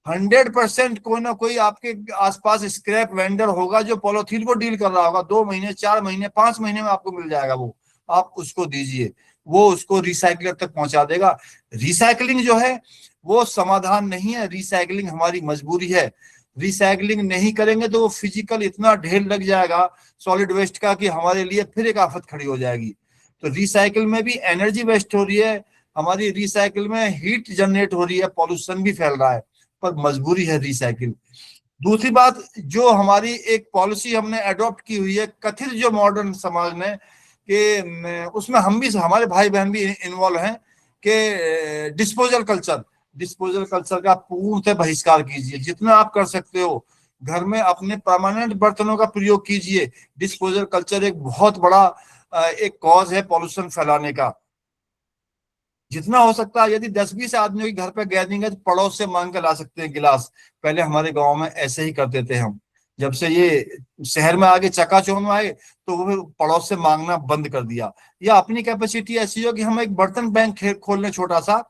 100% कोई ना कोई आपके आसपास स्क्रैप वेंडर होगा जो पॉलीथीन को डील कर रहा होगा। 2 महीने, 4 महीने, 5 महीने में आपको मिल जाएगा वो, आप उसको दीजिए, वो उसको रिसाइकलर तक पहुंचा देगा। रिसाइकलिंग जो है वो समाधान नहीं है, रिसाइकलिंग हमारी मजबूरी है। रिसाइकलिंग नहीं करेंगे तो वो फिजिकल इतना ढेर लग जाएगा सॉलिड वेस्ट का कि हमारे लिए फिर एक आफत खड़ी हो जाएगी। तो रिसाइकिल में भी एनर्जी वेस्ट हो रही है हमारी, रिसाइकिल में हीट जनरेट हो रही है, पॉल्यूशन भी फैल रहा है, पर मजबूरी है रिसाइकिल। दूसरी बात, जो हमारी एक पॉलिसी हमने अडॉप्ट की हुई है कथित जो मॉडर्न समाज में, कि उसमें हम भी, हमारे भाई बहन भी इन्वॉल्व हैं, कि डिस्पोजल कल्चर का पूर्णतः बहिष्कार कीजिए। जितना आप कर सकते हो घर में अपने परमानेंट बर्तनों का प्रयोग कीजिए। डिस्पोजल कल्चर एक बहुत बड़ा एक कॉज है पॉल्यूशन फैलाने का। जितना हो सकता है, यदि 10-20 आदमियों की घर पे गैदरिंग है तो पड़ोस से मांग के ला सकते हैं गिलास। पहले हमारे गांव में ऐसे ही करते थे हम। जब से ये शहर में आगे, चकाचौंध में आए, तो वो पड़ोस से मांगना बंद कर दिया। या अपनी कैपेसिटी ऐसी हो कि हम एक बर्तन बैंक खोल लें छोटा सा,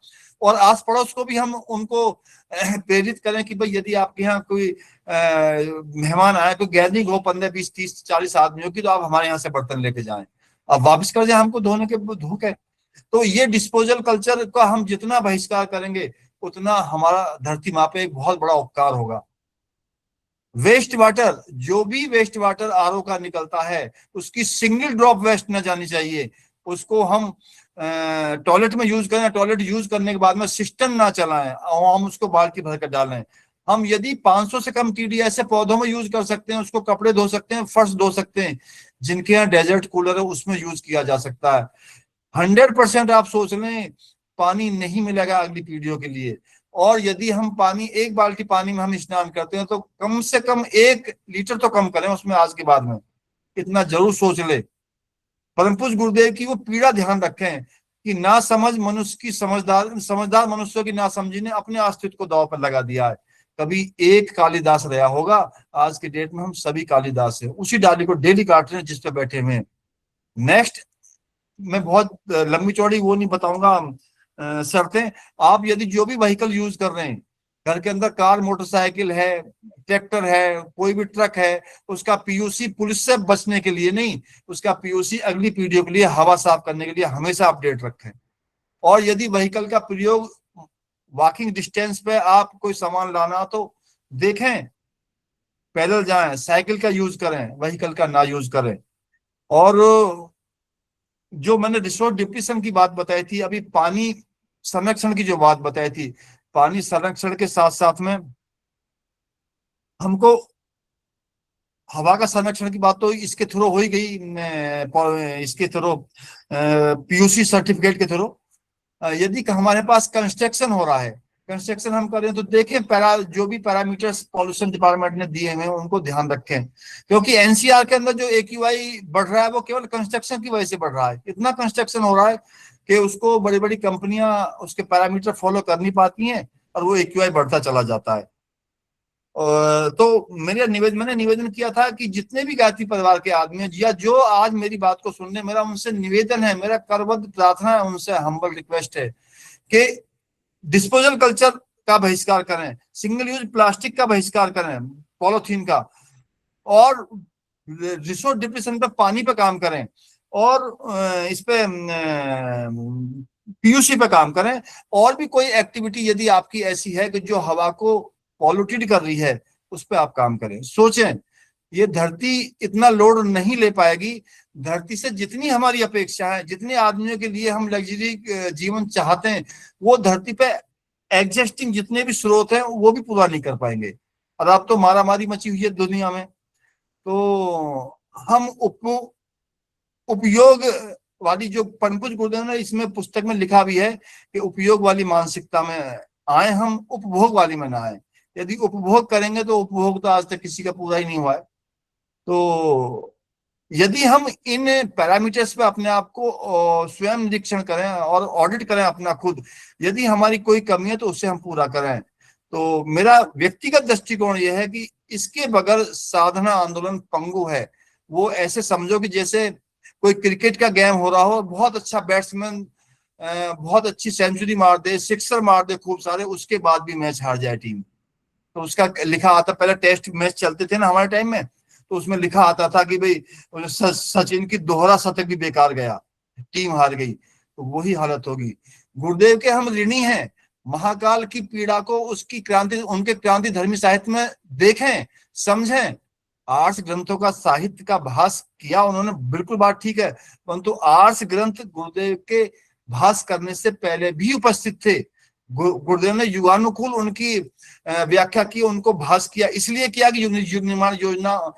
और आस पड़ोस को भी हम उनको प्रेरित करें कि भाई यदि आपके यहाँ कोई मेहमान आए, कोई गैदरिंग हो 15, 20, 30, 40 आदमियों की, तो आप हमारे यहाँ से बर्तन लेके जाएं, अब वापस कर जाए हमको धोने के धूके। तो ये डिस्पोजल कल्चर का हम जितना बहिष्कार करेंगे उतना हमारा धरती माँ पे एक बहुत बड़ा उपकार होगा। वेस्ट वाटर, जो भी वेस्ट वाटर आरओ का निकलता है, उसकी सिंगल ड्रॉप वेस्ट न जानी चाहिए। उसको हम टॉयलेट में यूज करें, टॉयलेट यूज करने के बाद में सिस्टम ना चलाएं और हम उसको बाल्टी भर कर डालें। हम यदि 500 से कम TDI ऐसे पौधों में यूज कर सकते हैं, उसको कपड़े धो सकते हैं, फर्श धो सकते हैं। जिनके यहाँ डेजर्ट कूलर है उसमें यूज किया जा सकता है। 100% आप सोच लें पानी नहीं मिलेगा अगली पीढ़ियों के लिए। और यदि हम पानी, एक बाल्टी पानी में हम स्नान करते हैं, तो कम से कम 1 लीटर तो कम करें उसमें आज के बाद में, इतना जरूर सोच ले। परम पूज्य गुरुदेव की वो पीड़ा ध्यान रखें कि ना समझ मनुष्य की, समझदार मनुष्यों की ना समझी ने अपने अस्तित्व को दांव पर लगा दिया है। कभी एक कालिदास रहा होगा, आज के डेट में हम सभी कालिदास हैं, उसी डाली को डेली काट रहे हैं जिस पे बैठे हुए हैं। नेक्स्ट, मैं बहुत लंबी चौड़ी वो नहीं बताऊंगा शर्तें। आप यदि जो भी व्हीकल यूज कर रहे हैं, घर के अंदर कार, मोटरसाइकिल है, ट्रैक्टर है, कोई भी ट्रक है, उसका PUC पुलिस से बचने के लिए नहीं, उसका PUC अगली पीढ़ियों के लिए, हवा साफ करने के लिए हमेशा अपडेट रखें। और यदि व्हीकल का प्रयोग वॉकिंग डिस्टेंस पे आप कोई सामान लाना तो देखें, पैदल जाएं, साइकिल का यूज करें, व्हीकल का ना यूज करें। और जो मैंने रिसोर्स डिप्लीशन की बात बताई थी, अभी पानी संरक्षण की जो बात बताई थी, पानी संरक्षण के साथ साथ में हमको हवा का संरक्षण की बात तो इसके थ्रू हो ही गई, इसके थ्रू पीयूसी सर्टिफिकेट के थ्रू। यदि हमारे पास कंस्ट्रक्शन हो रहा है, कंस्ट्रक्शन हम कर रहे हैं, तो देखें जो भी पैरामीटर्स पॉल्यूशन डिपार्टमेंट ने दिए हैं उनको ध्यान रखें, क्योंकि एनसीआर के अंदर जो एक्यूआई बढ़ रहा है वो केवल कंस्ट्रक्शन की वजह से बढ़ रहा है। इतना कंस्ट्रक्शन हो रहा है कि उसको बड़ी बड़ी कंपनियां उसके पैरामीटर फॉलो कर नहीं पाती हैं और वो एक्यूआई बढ़ता चला जाता है। तो मैंने निवेदन किया था कि जितने भी गायत्री परिवार के आदमी हैं या जो आज मेरी बात को सुनने, मेरा उनसे निवेदन है, मेरा करबद्ध प्रार्थना है, उनसे हम्बल रिक्वेस्ट है कि डिस्पोजल कल्चर का बहिष्कार करें, सिंगल यूज प्लास्टिक का बहिष्कार करें, पॉलीथीन का, और रिसोर्स डिप्रेशन पे पानी पे काम करें, और इस पे पीयूसी पे काम करें। और भी कोई एक्टिविटी यदि आपकी ऐसी है कि जो हवा को पॉल्यूटेड कर रही है, उस पे आप काम करें। सोचें, ये धरती इतना लोड नहीं ले पाएगी। धरती से जितनी हमारी अपेक्षा है, जितने आदमियों के लिए हम लग्जरी जीवन चाहते हैं, वो धरती पे एग्जिस्टिंग जितने भी स्रोत हैं वो भी पूरा नहीं कर पाएंगे। और अब तो मारामारी मची हुई है दुनिया में। तो हम उपयोग वाली जो परम पूज्य गुरुदेव ने इसमें पुस्तक में लिखा भी है कि उपयोग वाली मानसिकता में आए, हम उपभोग वाली में ना आए। यदि उपभोग करेंगे तो उपभोग तो आज तक किसी का पूरा ही नहीं हुआ है। तो यदि हम इन पैरामीटर्स पे अपने आप को स्वयं निरीक्षण करें और ऑडिट करें अपना खुद, यदि हमारी कोई कमी है तो उससे हम पूरा करें। तो मेरा व्यक्तिगत दृष्टिकोण यह है कि इसके बगैर साधना आंदोलन पंगु है। वो ऐसे समझो कि जैसे कोई क्रिकेट का गेम हो रहा हो, बहुत अच्छा बैट्समैन बहुत अच्छी सेंचुरी मार दे, सिक्सर मार दे खूब सारे, उसके बाद भी मैच हार जाए टीम। तो उसका लिखा आता, पहले टेस्ट मैच चलते थे ना हमारे टाइम में, तो उसमें लिखा आता था कि भाई सचिन की दोहरा शतक भी बेकार गया, टीम हार गई। तो वही हालत होगी। गुरुदेव के हम ऋणी हैं। महाकाल की पीड़ा को उसकी क्रांति, उनके क्रांति धर्मी साहित्य में देखें, समझें। 8 ग्रंथों का साहित्य का भास किया उन्होंने, बिल्कुल बात ठीक है, परंतु 8 ग्रंथ गुरुदेव के भास करने से पहले भी उपस्थित थे। गुरुदेव ने युगानुकूल उनकी व्याख्या की, उनको भास किया, इसलिए किया कि युग निर्माण योजना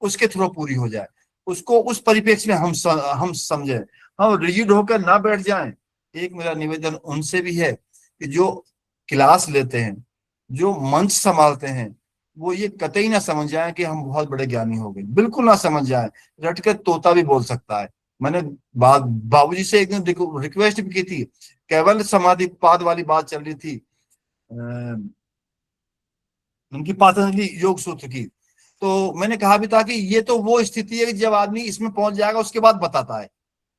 उसके थ्रू पूरी हो जाए, उसको उस परिप्रेक्ष्य में हम समझे, हम रिजिड होकर ना बैठ जाएं। एक मेरा निवेदन उनसे भी है कि जो क्लास लेते हैं, जो मंच संभालते हैं, वो ये कतई ना समझ जाए कि हम बहुत बड़े ज्ञानी हो गए, बिल्कुल ना समझ जाए। रट के तोता भी बोल सकता है। मैंने बाबूजी से एक दिन रिक्वेस्ट भी की थी, केवल समाधि पाद वाली बात चल रही थी, उनकी पतंजलि योग सूत्र की। तो मैंने कहा भी था कि ये तो वो स्थिति है कि जब आदमी इसमें पहुंच जाएगा उसके बाद बताता है,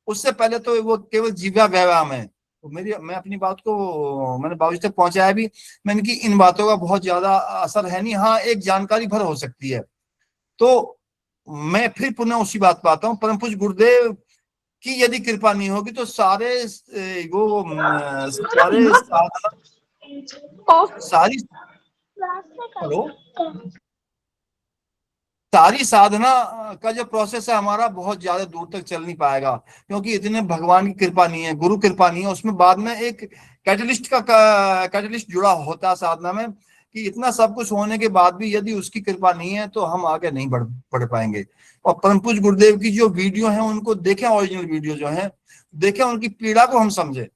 उससे पहले तो वो केवल जीवा व्यायाम है। तो मैं अपनी बात को मैंने बाबूजी तक पहुंचाया भी। मैंने कि इन बातों का बहुत ज्यादा असर है नहीं, हाँ एक जानकारी भर हो सकती है। तो मैं फिर पुनः उसी बात पर आता हूँ, परम पूज्य गुरुदेव की यदि कृपा नहीं होगी तो सारी साधना का जो प्रोसेस है हमारा बहुत ज्यादा दूर तक चल नहीं पाएगा, क्योंकि इतने भगवान की कृपा नहीं है, गुरु कृपा नहीं है। उसमें बाद में एक कैटलिस्ट जुड़ा होता है साधना में, कि इतना सब कुछ होने के बाद भी यदि उसकी कृपा नहीं है तो हम आगे नहीं बढ़ पाएंगे। और परम पूज्य गुरुदेव की जो वीडियो है उनको देखें, ओरिजिनल वीडियो जो है देखें, उनकी पीड़ा को हम समझे।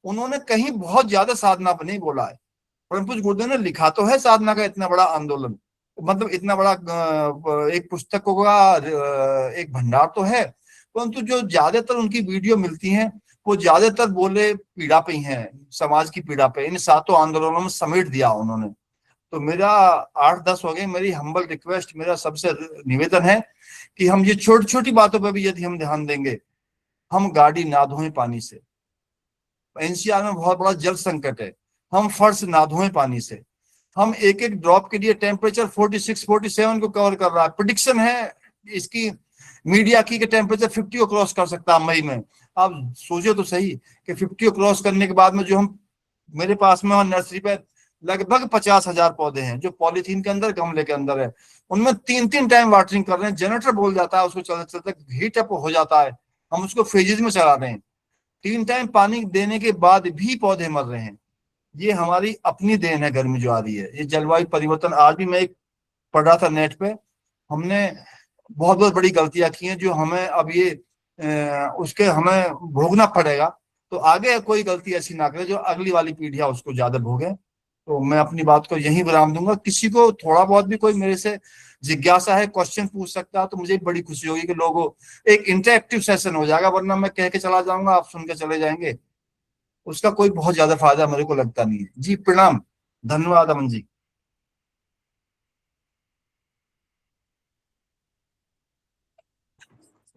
उन्होंने कहीं बहुत ज्यादा साधना पर नहीं बोला है। परम पूज्य गुरुदेव ने लिखा तो है साधना का इतना बड़ा आंदोलन, मतलब इतना बड़ा एक पुस्तकों का एक भंडार तो है, परंतु जो ज्यादातर उनकी वीडियो मिलती हैं वो ज्यादातर बोले पीड़ा पे ही है, समाज की पीड़ा पे। इन 7 आंदोलनों में समेट दिया उन्होंने। तो मेरा 8-10 हो गए, मेरी हम्बल रिक्वेस्ट, मेरा सबसे निवेदन है कि हम ये छोटी छोटी बातों पर भी यदि हम ध्यान देंगे, हम गाड़ी ना धोएं पानी से। एनसीआर में बहुत बड़ा जल संकट है, हम फर्श ना धोएं पानी से। हम एक एक ड्रॉप के लिए टेम्परेचर 46-47 को कवर कर रहा है। प्रेडिक्शन है इसकी मीडिया की कि टेम्परेचर 50 को क्रॉस कर सकता है मई में। आप सोचो तो सही कि 50 को क्रॉस करने के बाद में जो हम, मेरे पास में नर्सरी पे लगभग 50,000 पौधे हैं जो पॉलीथीन के अंदर, गमले के अंदर है। उनमें 3-3 टाइम वाटरिंग कर रहे हैं, जनरेटर बोल जाता है उसको, चलते चलते हीट अप हो जाता है, हम उसको फेजेस में चला रहे हैं। 3 टाइम पानी देने के बाद भी पौधे मर रहे हैं। ये हमारी अपनी देन है। गर्मी जो आ रही है, ये जलवायु परिवर्तन। आज भी मैं एक पढ़ रहा था नेट पे, हमने बहुत बहुत बड़ी गलतियां की हैं जो हमें अब ये उसके हमें भोगना पड़ेगा। तो आगे कोई गलती ऐसी ना करे जो अगली वाली पीढ़ियां उसको ज्यादा भोगे। तो मैं अपनी बात को यहीं विराम दूंगा। किसी को थोड़ा बहुत भी कोई मेरे से जिज्ञासा है, क्वेश्चन पूछ सकता है, तो मुझे बड़ी खुशी होगी कि लोगों एक इंटरेक्टिव सेशन हो जाएगा। वरना मैं कह के चला जाऊंगा, आप सुन के चले जाएंगे, उसका कोई बहुत ज्यादा फायदा मेरे को लगता नहीं है। जी प्रणाम, धन्यवाद अमन जी।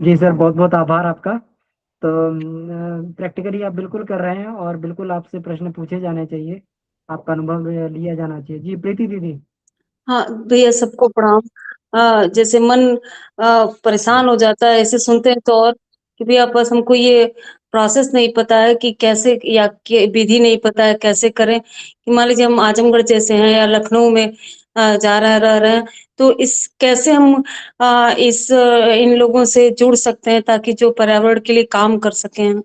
जी सर, बहुत बहुत आभार आपका। तो प्रैक्टिकली आप बिल्कुल कर रहे हैं और बिल्कुल आपसे प्रश्न पूछे जाने चाहिए, आपका अनुभव लिया जाना चाहिए। जी प्रीति दीदी। हाँ भैया, सबको प्रणाम। जैसे मन परेशान हो जाता है ऐसे सुनते हैं तो, और कि भैया बस हमको ये प्रोसेस नहीं पता है कि कैसे, या विधि नहीं पता है कैसे करें। कि मान लीजिए हम आजमगढ़ जैसे हैं या लखनऊ में जा रह रहे हैं, तो इस कैसे हम इन लोगों से जुड़ सकते हैं ताकि जो पर्यावरण के लिए काम कर सकें।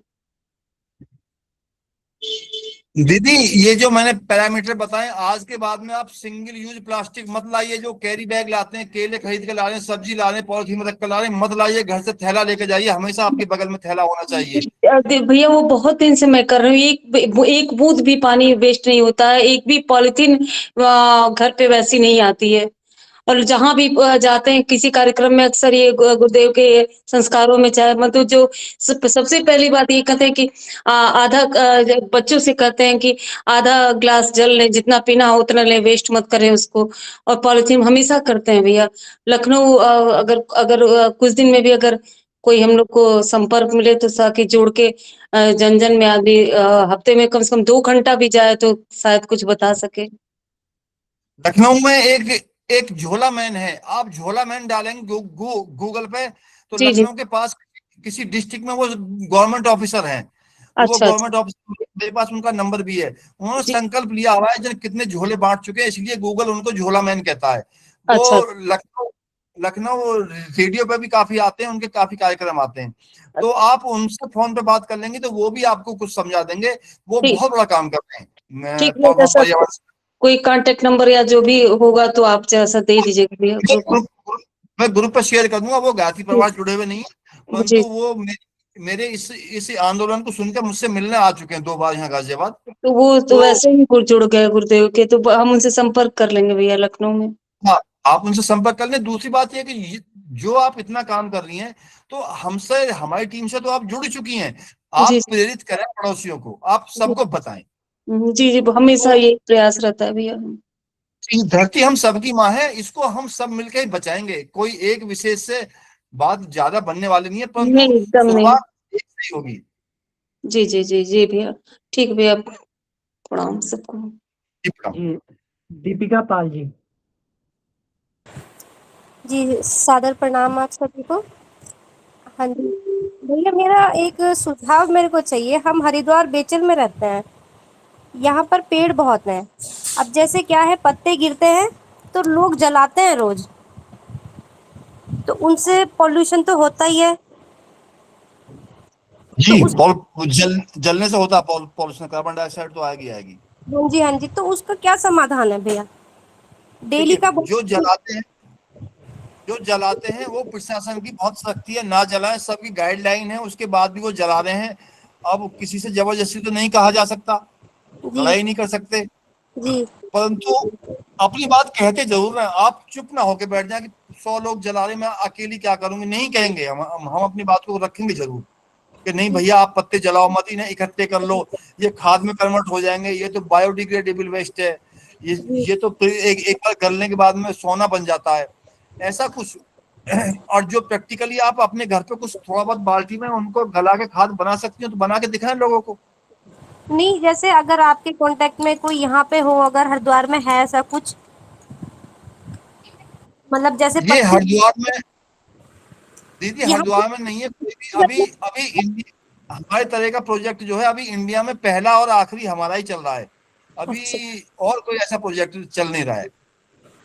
दीदी ये जो मैंने पैरामीटर बताए, आज के बाद में आप सिंगल यूज प्लास्टिक मत लाइए। जो कैरी बैग लाते हैं, केले खरीद के ला रहे हैं, सब्जी ला रहे हैं, पॉलिथीन में रख कर ला रहे हैं, मत लाइए। घर से थैला लेके जाइए, हमेशा आपके बगल में थैला होना चाहिए। भैया वो बहुत दिन से मैं कर रही हूँ, एक बूंद भी पानी वेस्ट नहीं होता है, एक भी पॉलिथीन घर पे वैसी नहीं आती है। और जहाँ भी जाते हैं किसी कार्यक्रम में, अक्सर ये गुरुदेव के संस्कारों में, चाहे मतलब जो सबसे पहली बात ये कहते हैं कि आधा बच्चों से कहते हैं कि आधा ग्लास जल लें, जितना पीना हो उतना लें, वेस्ट मत करें उसको। और पॉलिथीन हमेशा करते हैं भैया। लखनऊ अगर अगर कुछ दिन में भी अगर कोई हम लोग को संपर्क मिले तो ताकि जोड़ के जन जन में आदमी हफ्ते में कम से कम 2 घंटा भी जाए तो शायद कुछ बता सके। लखनऊ में एक झोला मैन है, आप झोला मैन डालेंगे गूगल पे तो जी जी। लखनऊ के पास किसी डिस्ट्रिक्ट में वो गवर्नमेंट ऑफिसर हैं। वो अच्छा अच्छा। गवर्नमेंट ऑफिसर, मेरे पास उनका नंबर भी है। उन्होंने जी। संकल्प लिया हुआ है, जो कितने झोले बांट चुके हैं, इसलिए गूगल उनको झोला मैन कहता है। अच्छा वो लखनऊ रेडियो पे भी काफी आते हैं, उनके काफी कार्यक्रम आते हैं। तो आप उनसे फोन पे बात कर लेंगे तो वो भी आपको कुछ समझा देंगे। वो ठीक बहुत बड़ा काम कर रहे हैं ठीक है। जैसा पर्यावरण। कोई कांटेक्ट नंबर या जो भी होगा तो आप जैसा दे दीजिएगा भैया। मैं ग्रुप पर शेयर कर दूंगा। वो गायत्री परिवार जुड़े हुए नहीं है, परंतु जी। वो मेरे इस आंदोलन को सुनकर मुझसे मिलने आ चुके हैं 2 बार यहाँ गाजियाबाद। तो वो तो वैसे ही जुड़ गए गुरुदेव के, तो हम उनसे संपर्क कर लेंगे भैया लखनऊ में। हाँ, आप उनसे संपर्क कर लें। दूसरी बात यह कि जो आप इतना काम कर रही हैं, तो हमसे, हमारी टीम से तो आप जुड़ चुकी हैं। आप प्रेरित करें पड़ोसियों को, आप सबको बताएं। जी जी, हमेशा यही प्रयास रहता है भैया। धरती हम सबकी माँ है, इसको हम सब मिलकर ही बचाएंगे। कोई एक विशेष से बात ज्यादा बनने वाली नहीं है, परंतु एकदम नहीं। शुरुआत एक से ही होगी। जी जी जी जी भैया, ठीक भैया, प्रणाम सबको। जी दीपिका पाल जी। जी सादर प्रणाम आप सभी को। हाँ जी भैया, मेरा एक सुझाव मेरे को चाहिए। हम हरिद्वार बेचल में रहते हैं, यहाँ पर पेड़ बहुत हैं। अब जैसे क्या है, पत्ते गिरते हैं तो लोग जलाते हैं रोज, तो उनसे पॉल्यूशन तो होता ही है। जी तो जलने से होता है पॉल्यूशन, कार्बन डाइऑक्साइड तो आएगी। हाँ जी, तो उसका क्या समाधान है भैया? डेली का जो जलाते हैं वो प्रशासन की बहुत सख्ती है, ना जलाएं, सबकी गाइडलाइन है। उसके बाद भी वो जला रहे हैं। अब किसी से जबरदस्ती तो नहीं कहा जा सकता, लड़ाई नहीं कर सकते, परंतु अपनी बात कहते जरूर हैं। आप चुप ना होके बैठ जाए कि 100 लोग जला रहे, मैं अकेली क्या करूंगी, नहीं कहेंगे। हम अपनी बात को रखेंगे जरूर कि नहीं भैया आप पत्ते जलाओ मत, इन्हें इकट्ठे कर लो, ये खाद में कन्वर्ट हो जाएंगे, ये तो बायोडिग्रेडेबल वेस्ट है, ये तो एक बार गलने के बाद में सोना बन जाता है, ऐसा कुछ। और जो प्रैक्टिकली आप अपने घर पे कुछ थोड़ा बहुत बाल्टी में उनको गला के खाद बना सकती हो तो बना के दिखाएं लोगों को। नहीं, जैसे अगर आपके कांटेक्ट में कोई यहाँ पे हो, अगर हरिद्वार में है ऐसा कुछ, मतलब जैसे ये हरिद्वार में दीदी, हरिद्वार में नहीं है अभी हमारे तरह का प्रोजेक्ट जो है अभी इंडिया में पहला और आखिरी हमारा ही चल रहा है। अभी और कोई ऐसा प्रोजेक्ट चल नहीं रहा है।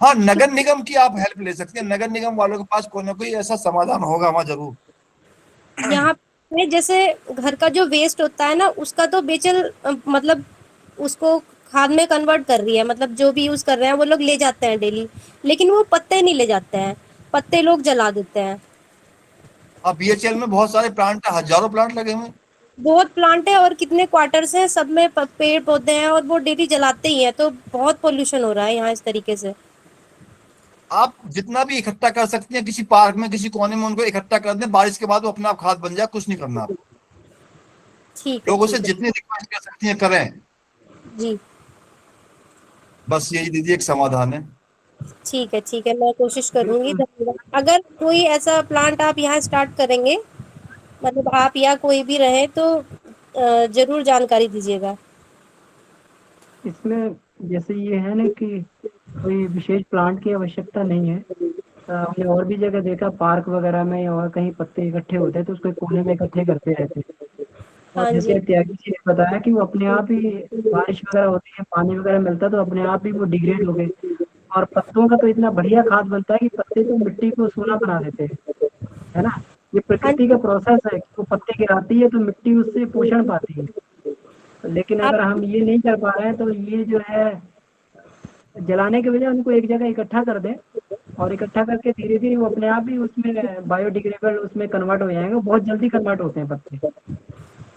हाँ, नगर निगम की आप हेल्प ले सकते हैं। नगर निगम वालों के पास कोई ना कोई ऐसा समाधान होगा वहां जरूर। यहाँ पे जैसे घर का जो वेस्ट होता है ना, उसका तो बेचल मतलब उसको खाद में कन्वर्ट कर रही है, मतलब जो भी यूज कर रहे हैं वो लोग ले जाते हैं डेली, लेकिन वो पत्ते नहीं ले जाते हैं, पत्ते लोग जला देते हैं। अब बीएचएल में बहुत सारे प्लांट, हजारों प्लांट लगे हुए हैं। बहुत प्लांट है और कितने क्वार्टर्स हैं, सब में पेड़ पौधे हैं और वो डेली जलाते ही हैं, तो बहुत पोल्यूशन हो रहा है यहाँ इस तरीके से। आप जितना भी इकट्ठा कर सकते हैं किसी पार्क में, किसी कोने में उनको इकट्ठा कर दें, बारिश के बाद वो अपने आप खाद बन जाए, कुछ नहीं करना आप। ठीक लोगों से है जितनी रिक्वेस्ट कर सकती हैं करें, जी। बस यही दीदी एक समाधान है। ठीक है, मैं कोशिश करूंगी। धन्यवाद। अगर कोई ऐसा प्लांट आप यहाँ स्टार्ट करेंगे, मतलब आप या कोई भी रहे, तो जरूर जानकारी दीजिएगा। इसमें जैसे ये है ना कि कोई विशेष प्लांट की आवश्यकता नहीं है। हमने और भी जगह देखा, पार्क वगैरह में और कहीं पत्ते इकट्ठे होते हैं तो उसको कोने में इकट्ठे करते रहते हैं। और हाँ जी। जैसे त्यागी जी ने बताया कि वो अपने आप ही, बारिश वगैरह होती है, पानी वगैरह मिलता है तो अपने आप ही वो डिग्रेड हो गए। और पत्तों का तो इतना बढ़िया खाद बनता है कि पत्ते तो मिट्टी को सोना बना देते हैं, है ना। ये प्रकृति का प्रोसेस है कि वो पत्ते गिराती है तो मिट्टी उससे पोषण पाती है। लेकिन अगर हम ये नहीं कर पा रहे हैं तो ये जो है जलाने के बजाय उनको एक जगह इकट्ठा कर दें, और इकट्ठा करके धीरे धीरे वो अपने आप ही उसमें बायोडिग्रेडेबल उसमें कन्वर्ट हो जाएंगे। बहुत जल्दी कन्वर्ट होते हैं पत्ते।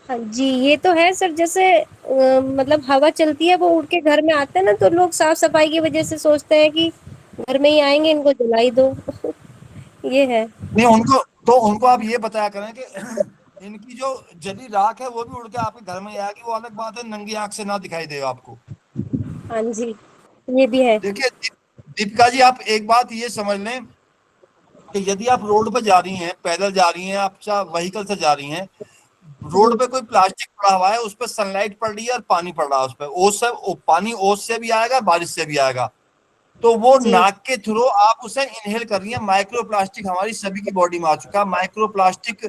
हाँ जी, ये तो है सर। जैसे मतलब हवा चलती है, वो उड़ के घर में आते हैं ना, तो लोग साफ सफाई की वजह से सोचते हैं कि घर में ही आएंगे, इनको जला ही दो। ये है। नहीं, उनको आप ये बताया करें कि इनकी जो जली राख है वो भी उड़ के आपके घर में आएगी। वो अलग बात है नंगी आंख से ना दिखाई दे आपको। हाँ जी, ये भी है। देखिए दीपिका जी, आप एक बात ये समझ लें कि यदि आप रोड पर जा रही हैं, पैदल जा रही हैं, आप व्हीकल से जा रही हैं, रोड पे कोई प्लास्टिक पड़ा हुआ है, उस पर सनलाइट पड़ रही है और पानी पड़ रहा है उस पर, ओस से पानी ओस से भी आएगा, बारिश से भी आएगा, तो वो नाक के थ्रू आप उसे इनहेल कर रही है। माइक्रो प्लास्टिक हमारी सभी की बॉडी में आ चुका है। माइक्रो प्लास्टिक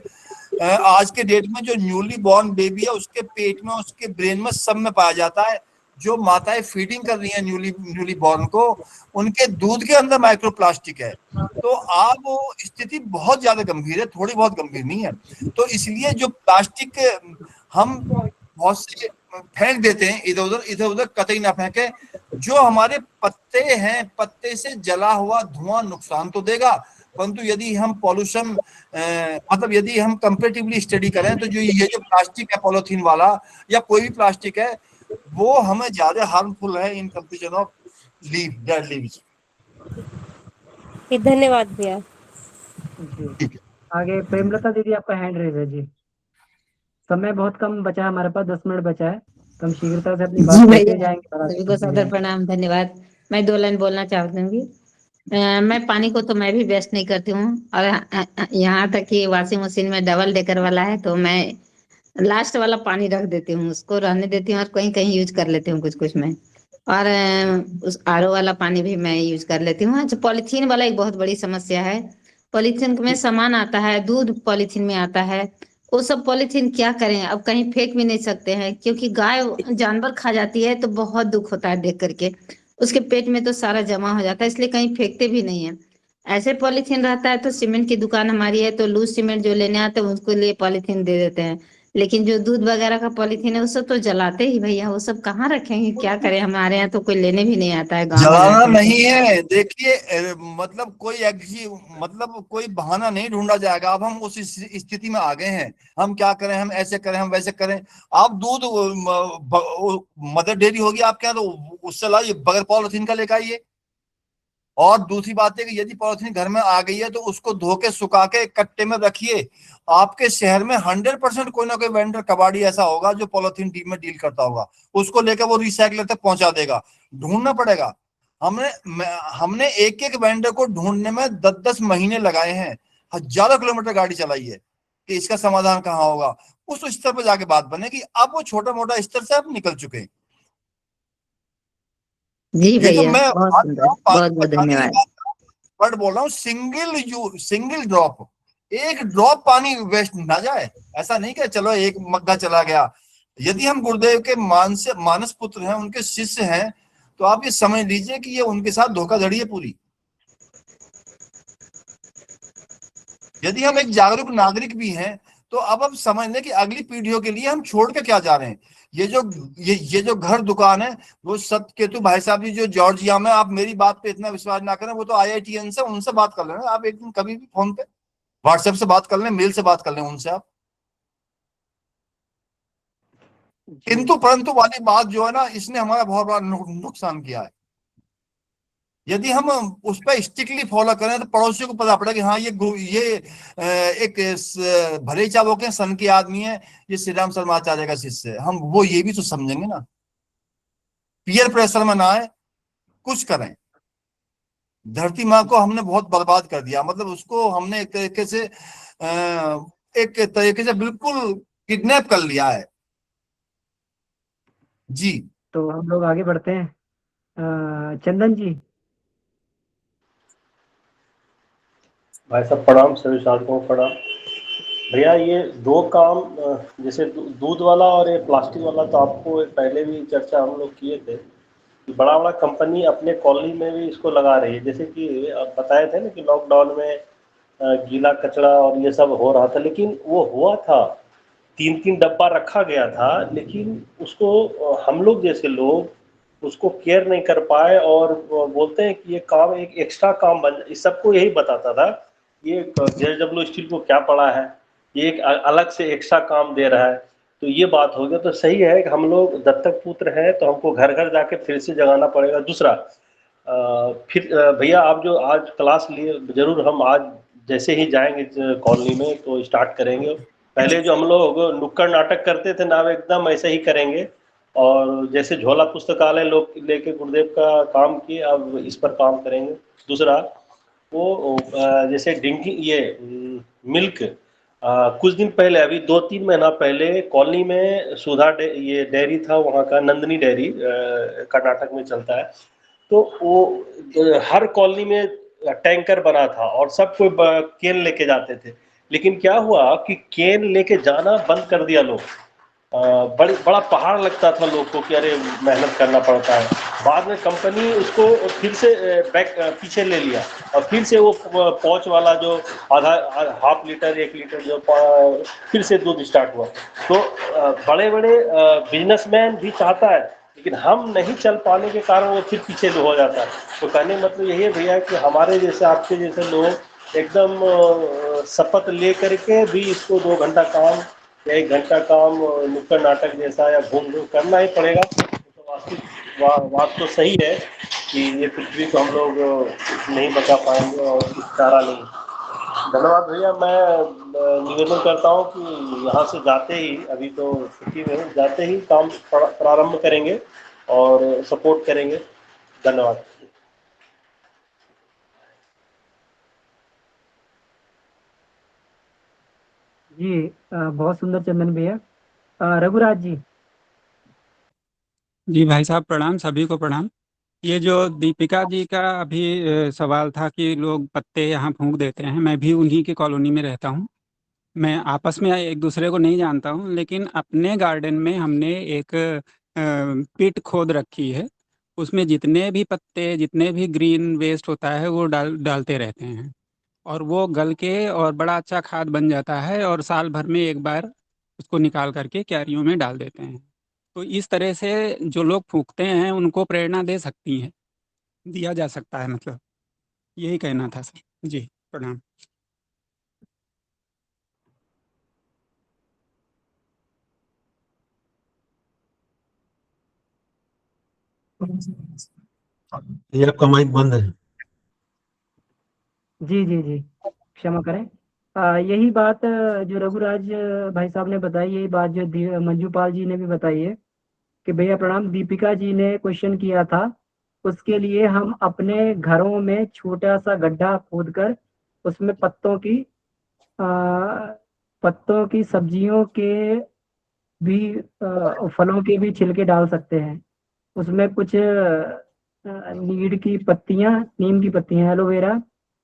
आज के डेट में जो न्यूली बॉर्न बेबी है उसके पेट में, उसके ब्रेन में, सब में पाया जाता है। जो माताएं फीडिंग कर रही हैं न्यूली बॉर्न को, उनके दूध के अंदर माइक्रो प्लास्टिक है। तो आप वो स्थिति बहुत ज्यादा गंभीर है, थोड़ी बहुत गंभीर नहीं है। तो इसलिए जो प्लास्टिक हम बहुत से फेंक देते हैं इधर उधर कतई ना फेंके। जो हमारे पत्ते हैं, पत्ते से जला हुआ धुआं नुकसान तो देगा, परंतु यदि हम पॉल्यूशन मतलब यदि हम कंपेरेटिवली स्टडी करें तो जो ये जो प्लास्टिक है पॉलीथीन वाला या कोई भी प्लास्टिक है, वो हमें ज्यादा हार्मफुल है in comparison of dead leaves. धन्यवाद भैया। आगे प्रेमलता दीदी, आपका हैंड रेज है जी। समय बहुत कम बचा है हमारे पास, 10 मिनट बचा है, तो हम शीघ्रता से अपनी बात करते जाएंगे। सभी को सादर प्रणाम, धन्यवाद। मैं 2 लाइन बोलना चाहूंगी। मैं पानी को तो मैं भी वेस्ट नहीं करती हूँ, और यहाँ तक कि वॉशिंग मशीन में डबल डेकर वाला है तो मैं लास्ट वाला पानी रख देती हूँ, उसको रहने देती हूँ और कहीं कहीं यूज कर लेती हूँ कुछ कुछ में। और उस आरओ वाला पानी भी मैं यूज कर लेती हूँ। जो पॉलीथीन वाला एक बहुत बड़ी समस्या है, पॉलीथीन में सामान आता है, दूध पॉलीथीन में आता है, वो सब पॉलीथीन क्या करें, अब कहीं फेंक भी नहीं सकते हैं क्योंकि गाय जानवर खा जाती है तो बहुत दुख होता है देख करके। उसके पेट में तो सारा जमा हो जाता है, इसलिए कहीं फेंकते भी नहीं है। ऐसे पॉलीथीन रहता है तो सीमेंट की दुकान हमारी है तो लूज सीमेंट जो लेने आते हैं उसको लिए पॉलीथीन दे देते हैं, लेकिन जो दूध वगैरह का पॉलीथीन है वो सब तो जलाते ही भैया, वो सब कहाँ रखेंगे, क्या करें। हमारे यहाँ तो कोई लेने भी नहीं आता है गाँव में जलाना रहते हैं। नहीं है, देखिए मतलब कोई बहाना नहीं ढूंढा जाएगा। अब हम उस स्थिति में आ गए हैं, हम क्या करें, हम ऐसे करें, हम वैसे करें। आप दूध मदर डेयरी होगी आपके यहाँ, तो उससे लाइए, बगैर पॉलिथीन का लेकर आइए। और दूसरी बात है कि यदि पॉलिथीन घर में आ गई है तो उसको धो के सुखा के कट्टे में रखिए। आपके शहर में 100% कोई ना कोई वेंडर कबाड़ी ऐसा होगा जो पॉलिथीन में डील करता होगा, उसको लेकर वो रिसाइकलर तक पहुंचा देगा। ढूंढना पड़ेगा। हमने एक एक वेंडर को ढूंढने में 10-10 महीने लगाए हैं, हजारों किलोमीटर गाड़ी चलाई है कि इसका समाधान कहाँ होगा। उस स्तर पर जाके बात बनेगी। अब वो छोटा मोटा स्तर से अब निकल चुके हैं। जी भैया, मैं बहुत सुंदर, बहुत बहुत धन्यवाद। वर्ड बोल रहा हूँ, सिंगल ड्रॉप, एक ड्रॉप पानी वेस्ट ना जाए। ऐसा नहीं कि चलो एक मग्गा चला गया। यदि हम गुरुदेव के मानस पुत्र हैं, उनके शिष्य हैं, तो आप ये समझ लीजिए कि ये उनके साथ धोखाधड़ी है पूरी। यदि हम एक जागरूक नागरिक भी हैं तो अब समझ लें कि अगली पीढ़ियों के लिए हम छोड़ के क्या जा रहे हैं। ये जो घर दुकान है वो सत्यकेतु भाई साहब जी जो जॉर्जिया में, आप मेरी बात पे इतना विश्वास ना करें, वो तो IITN से, उनसे बात कर लेना आप एक दिन, कभी भी फोन पे व्हाट्सएप से बात कर लें, मेल से बात कर लें उनसे आप। किंतु परंतु वाली बात जो है ना, इसने हमारा बहुत बड़ा नुकसान किया है। यदि हम उस पर स्ट्रिक्टली फॉलो करें तो पड़ोसियों को पता पड़ेगा कि हाँ ये एक भले ही चाहे वो के सन के आदमी है, ये श्री राम शर्माचार्य का शिष्य है, हम वो ये भी तो समझेंगे ना, पीयर प्रेशर में ना आए, कुछ करें। धरती माँ को हमने बहुत बर्बाद कर दिया, मतलब उसको हमने एक तरीके से बिल्कुल किडनैप कर लिया है जी। तो हम लोग आगे बढ़ते हैं। चंदन जी। भाई साहब प्रणाम, सभी साधकों को प्रणाम। भैया ये दो काम, जैसे दूध वाला और ये प्लास्टिक वाला, तो आपको पहले भी चर्चा हम लोग किए थे कि बड़ा बड़ा कंपनी अपने कॉलोनी में भी इसको लगा रही है। जैसे कि आप बताए थे ना कि लॉकडाउन में गीला कचरा और ये सब हो रहा था, लेकिन वो हुआ था, 3-3 डब्बा रखा गया था, लेकिन उसको हम लोग जैसे लोग उसको केयर नहीं कर पाए, और बोलते हैं कि ये काम एक एक्स्ट्रा काम बन, इस सबको यही बताता था ये JSW स्टील को क्या पड़ा है, ये एक अलग से एक्स्ट्रा काम दे रहा है। तो ये बात हो गया। तो सही है कि हम लोग दत्तक पुत्र हैं, तो हमको घर घर जाके फिर से जगाना पड़ेगा। दूसरा फिर भैया आप जो आज क्लास लिए, जरूर हम आज जैसे ही जाएंगे कॉलोनी में तो स्टार्ट करेंगे। पहले जो हम लोग नुक्कड़ नाटक करते थे ना, एकदम ऐसे ही करेंगे, और जैसे झोला पुस्तकालय लोग लेके गुरुदेव का काम किए, अब इस पर काम करेंगे। दूसरा वो जैसे डिंगी ये मिल्क, कुछ दिन पहले, अभी 2-3 महीना पहले कॉलोनी में सुधा ये डेयरी था, वहाँ का नंदिनी डेयरी कर्नाटक में चलता है, तो वो हर कॉलोनी में टैंकर बना था और सब कोई केन लेके जाते थे। लेकिन क्या हुआ कि केन लेके जाना बंद कर दिया लोग। बड़ा पहाड़ लगता था लोग को कि अरे मेहनत करना पड़ता है। बाद में कंपनी उसको फिर से पीछे ले लिया, और फिर से वो पौच वाला जो आधा ½ लीटर 1 लीटर जो फिर से दूध स्टार्ट हुआ। तो बड़े बड़े बिजनेसमैन भी चाहता है, लेकिन हम नहीं चल पाने के कारण वो फिर पीछे हो जाता है। तो कहने मतलब यही है भैया कि हमारे जैसे आपके जैसे लोग एकदम शपथ ले करके भी इसको 2 घंटा काम या 1 घंटा काम नुक्कड़ नाटक जैसा या घूम करना ही पड़ेगा। तो वास्तविक बात तो सही है कि ये पृथ्वी को हम लोग नहीं बचा पाएंगे और कुछ चारा नहीं। धन्यवाद भैया। मैं निवेदन करता हूँ कि यहाँ से जाते ही, अभी तो छुट्टी में हूँ, जाते ही काम प्रारंभ करेंगे और सपोर्ट करेंगे। धन्यवाद। जी बहुत सुंदर चंदन भैया। रघुराज जी। जी भाई साहब प्रणाम, सभी को प्रणाम। ये जो दीपिका जी का अभी सवाल था कि लोग पत्ते यहाँ फूंक देते हैं, मैं भी उन्हीं की कॉलोनी में रहता हूँ। मैं आपस में एक दूसरे को नहीं जानता हूँ, लेकिन अपने गार्डन में हमने एक पिट खोद रखी है। उसमें जितने भी पत्ते, जितने भी ग्रीन वेस्ट होता है वो डालते रहते हैं, और वो गल के और बड़ा अच्छा खाद बन जाता है, और साल भर में एक बार उसको निकाल करके क्यारियों में डाल देते हैं। तो इस तरह से जो लोग फूकते हैं उनको प्रेरणा दे सकती हैं, दिया जा सकता है, मतलब यही कहना था सर। जी प्रणाम। ये आपका माइक बंद है। जी जी जी क्षमा करें। यही बात जो रघुराज भाई साहब ने बताई, यही बात जो मंजूपाल जी ने भी बताई है कि भैया प्रणाम, दीपिका जी ने क्वेश्चन किया था। उसके लिए हम अपने घरों में छोटा सा गड्ढा खोदकर उसमें पत्तों की, सब्जियों के भी, फलों के भी छिलके डाल सकते हैं। उसमें कुछ नीम की पत्तियां, एलोवेरा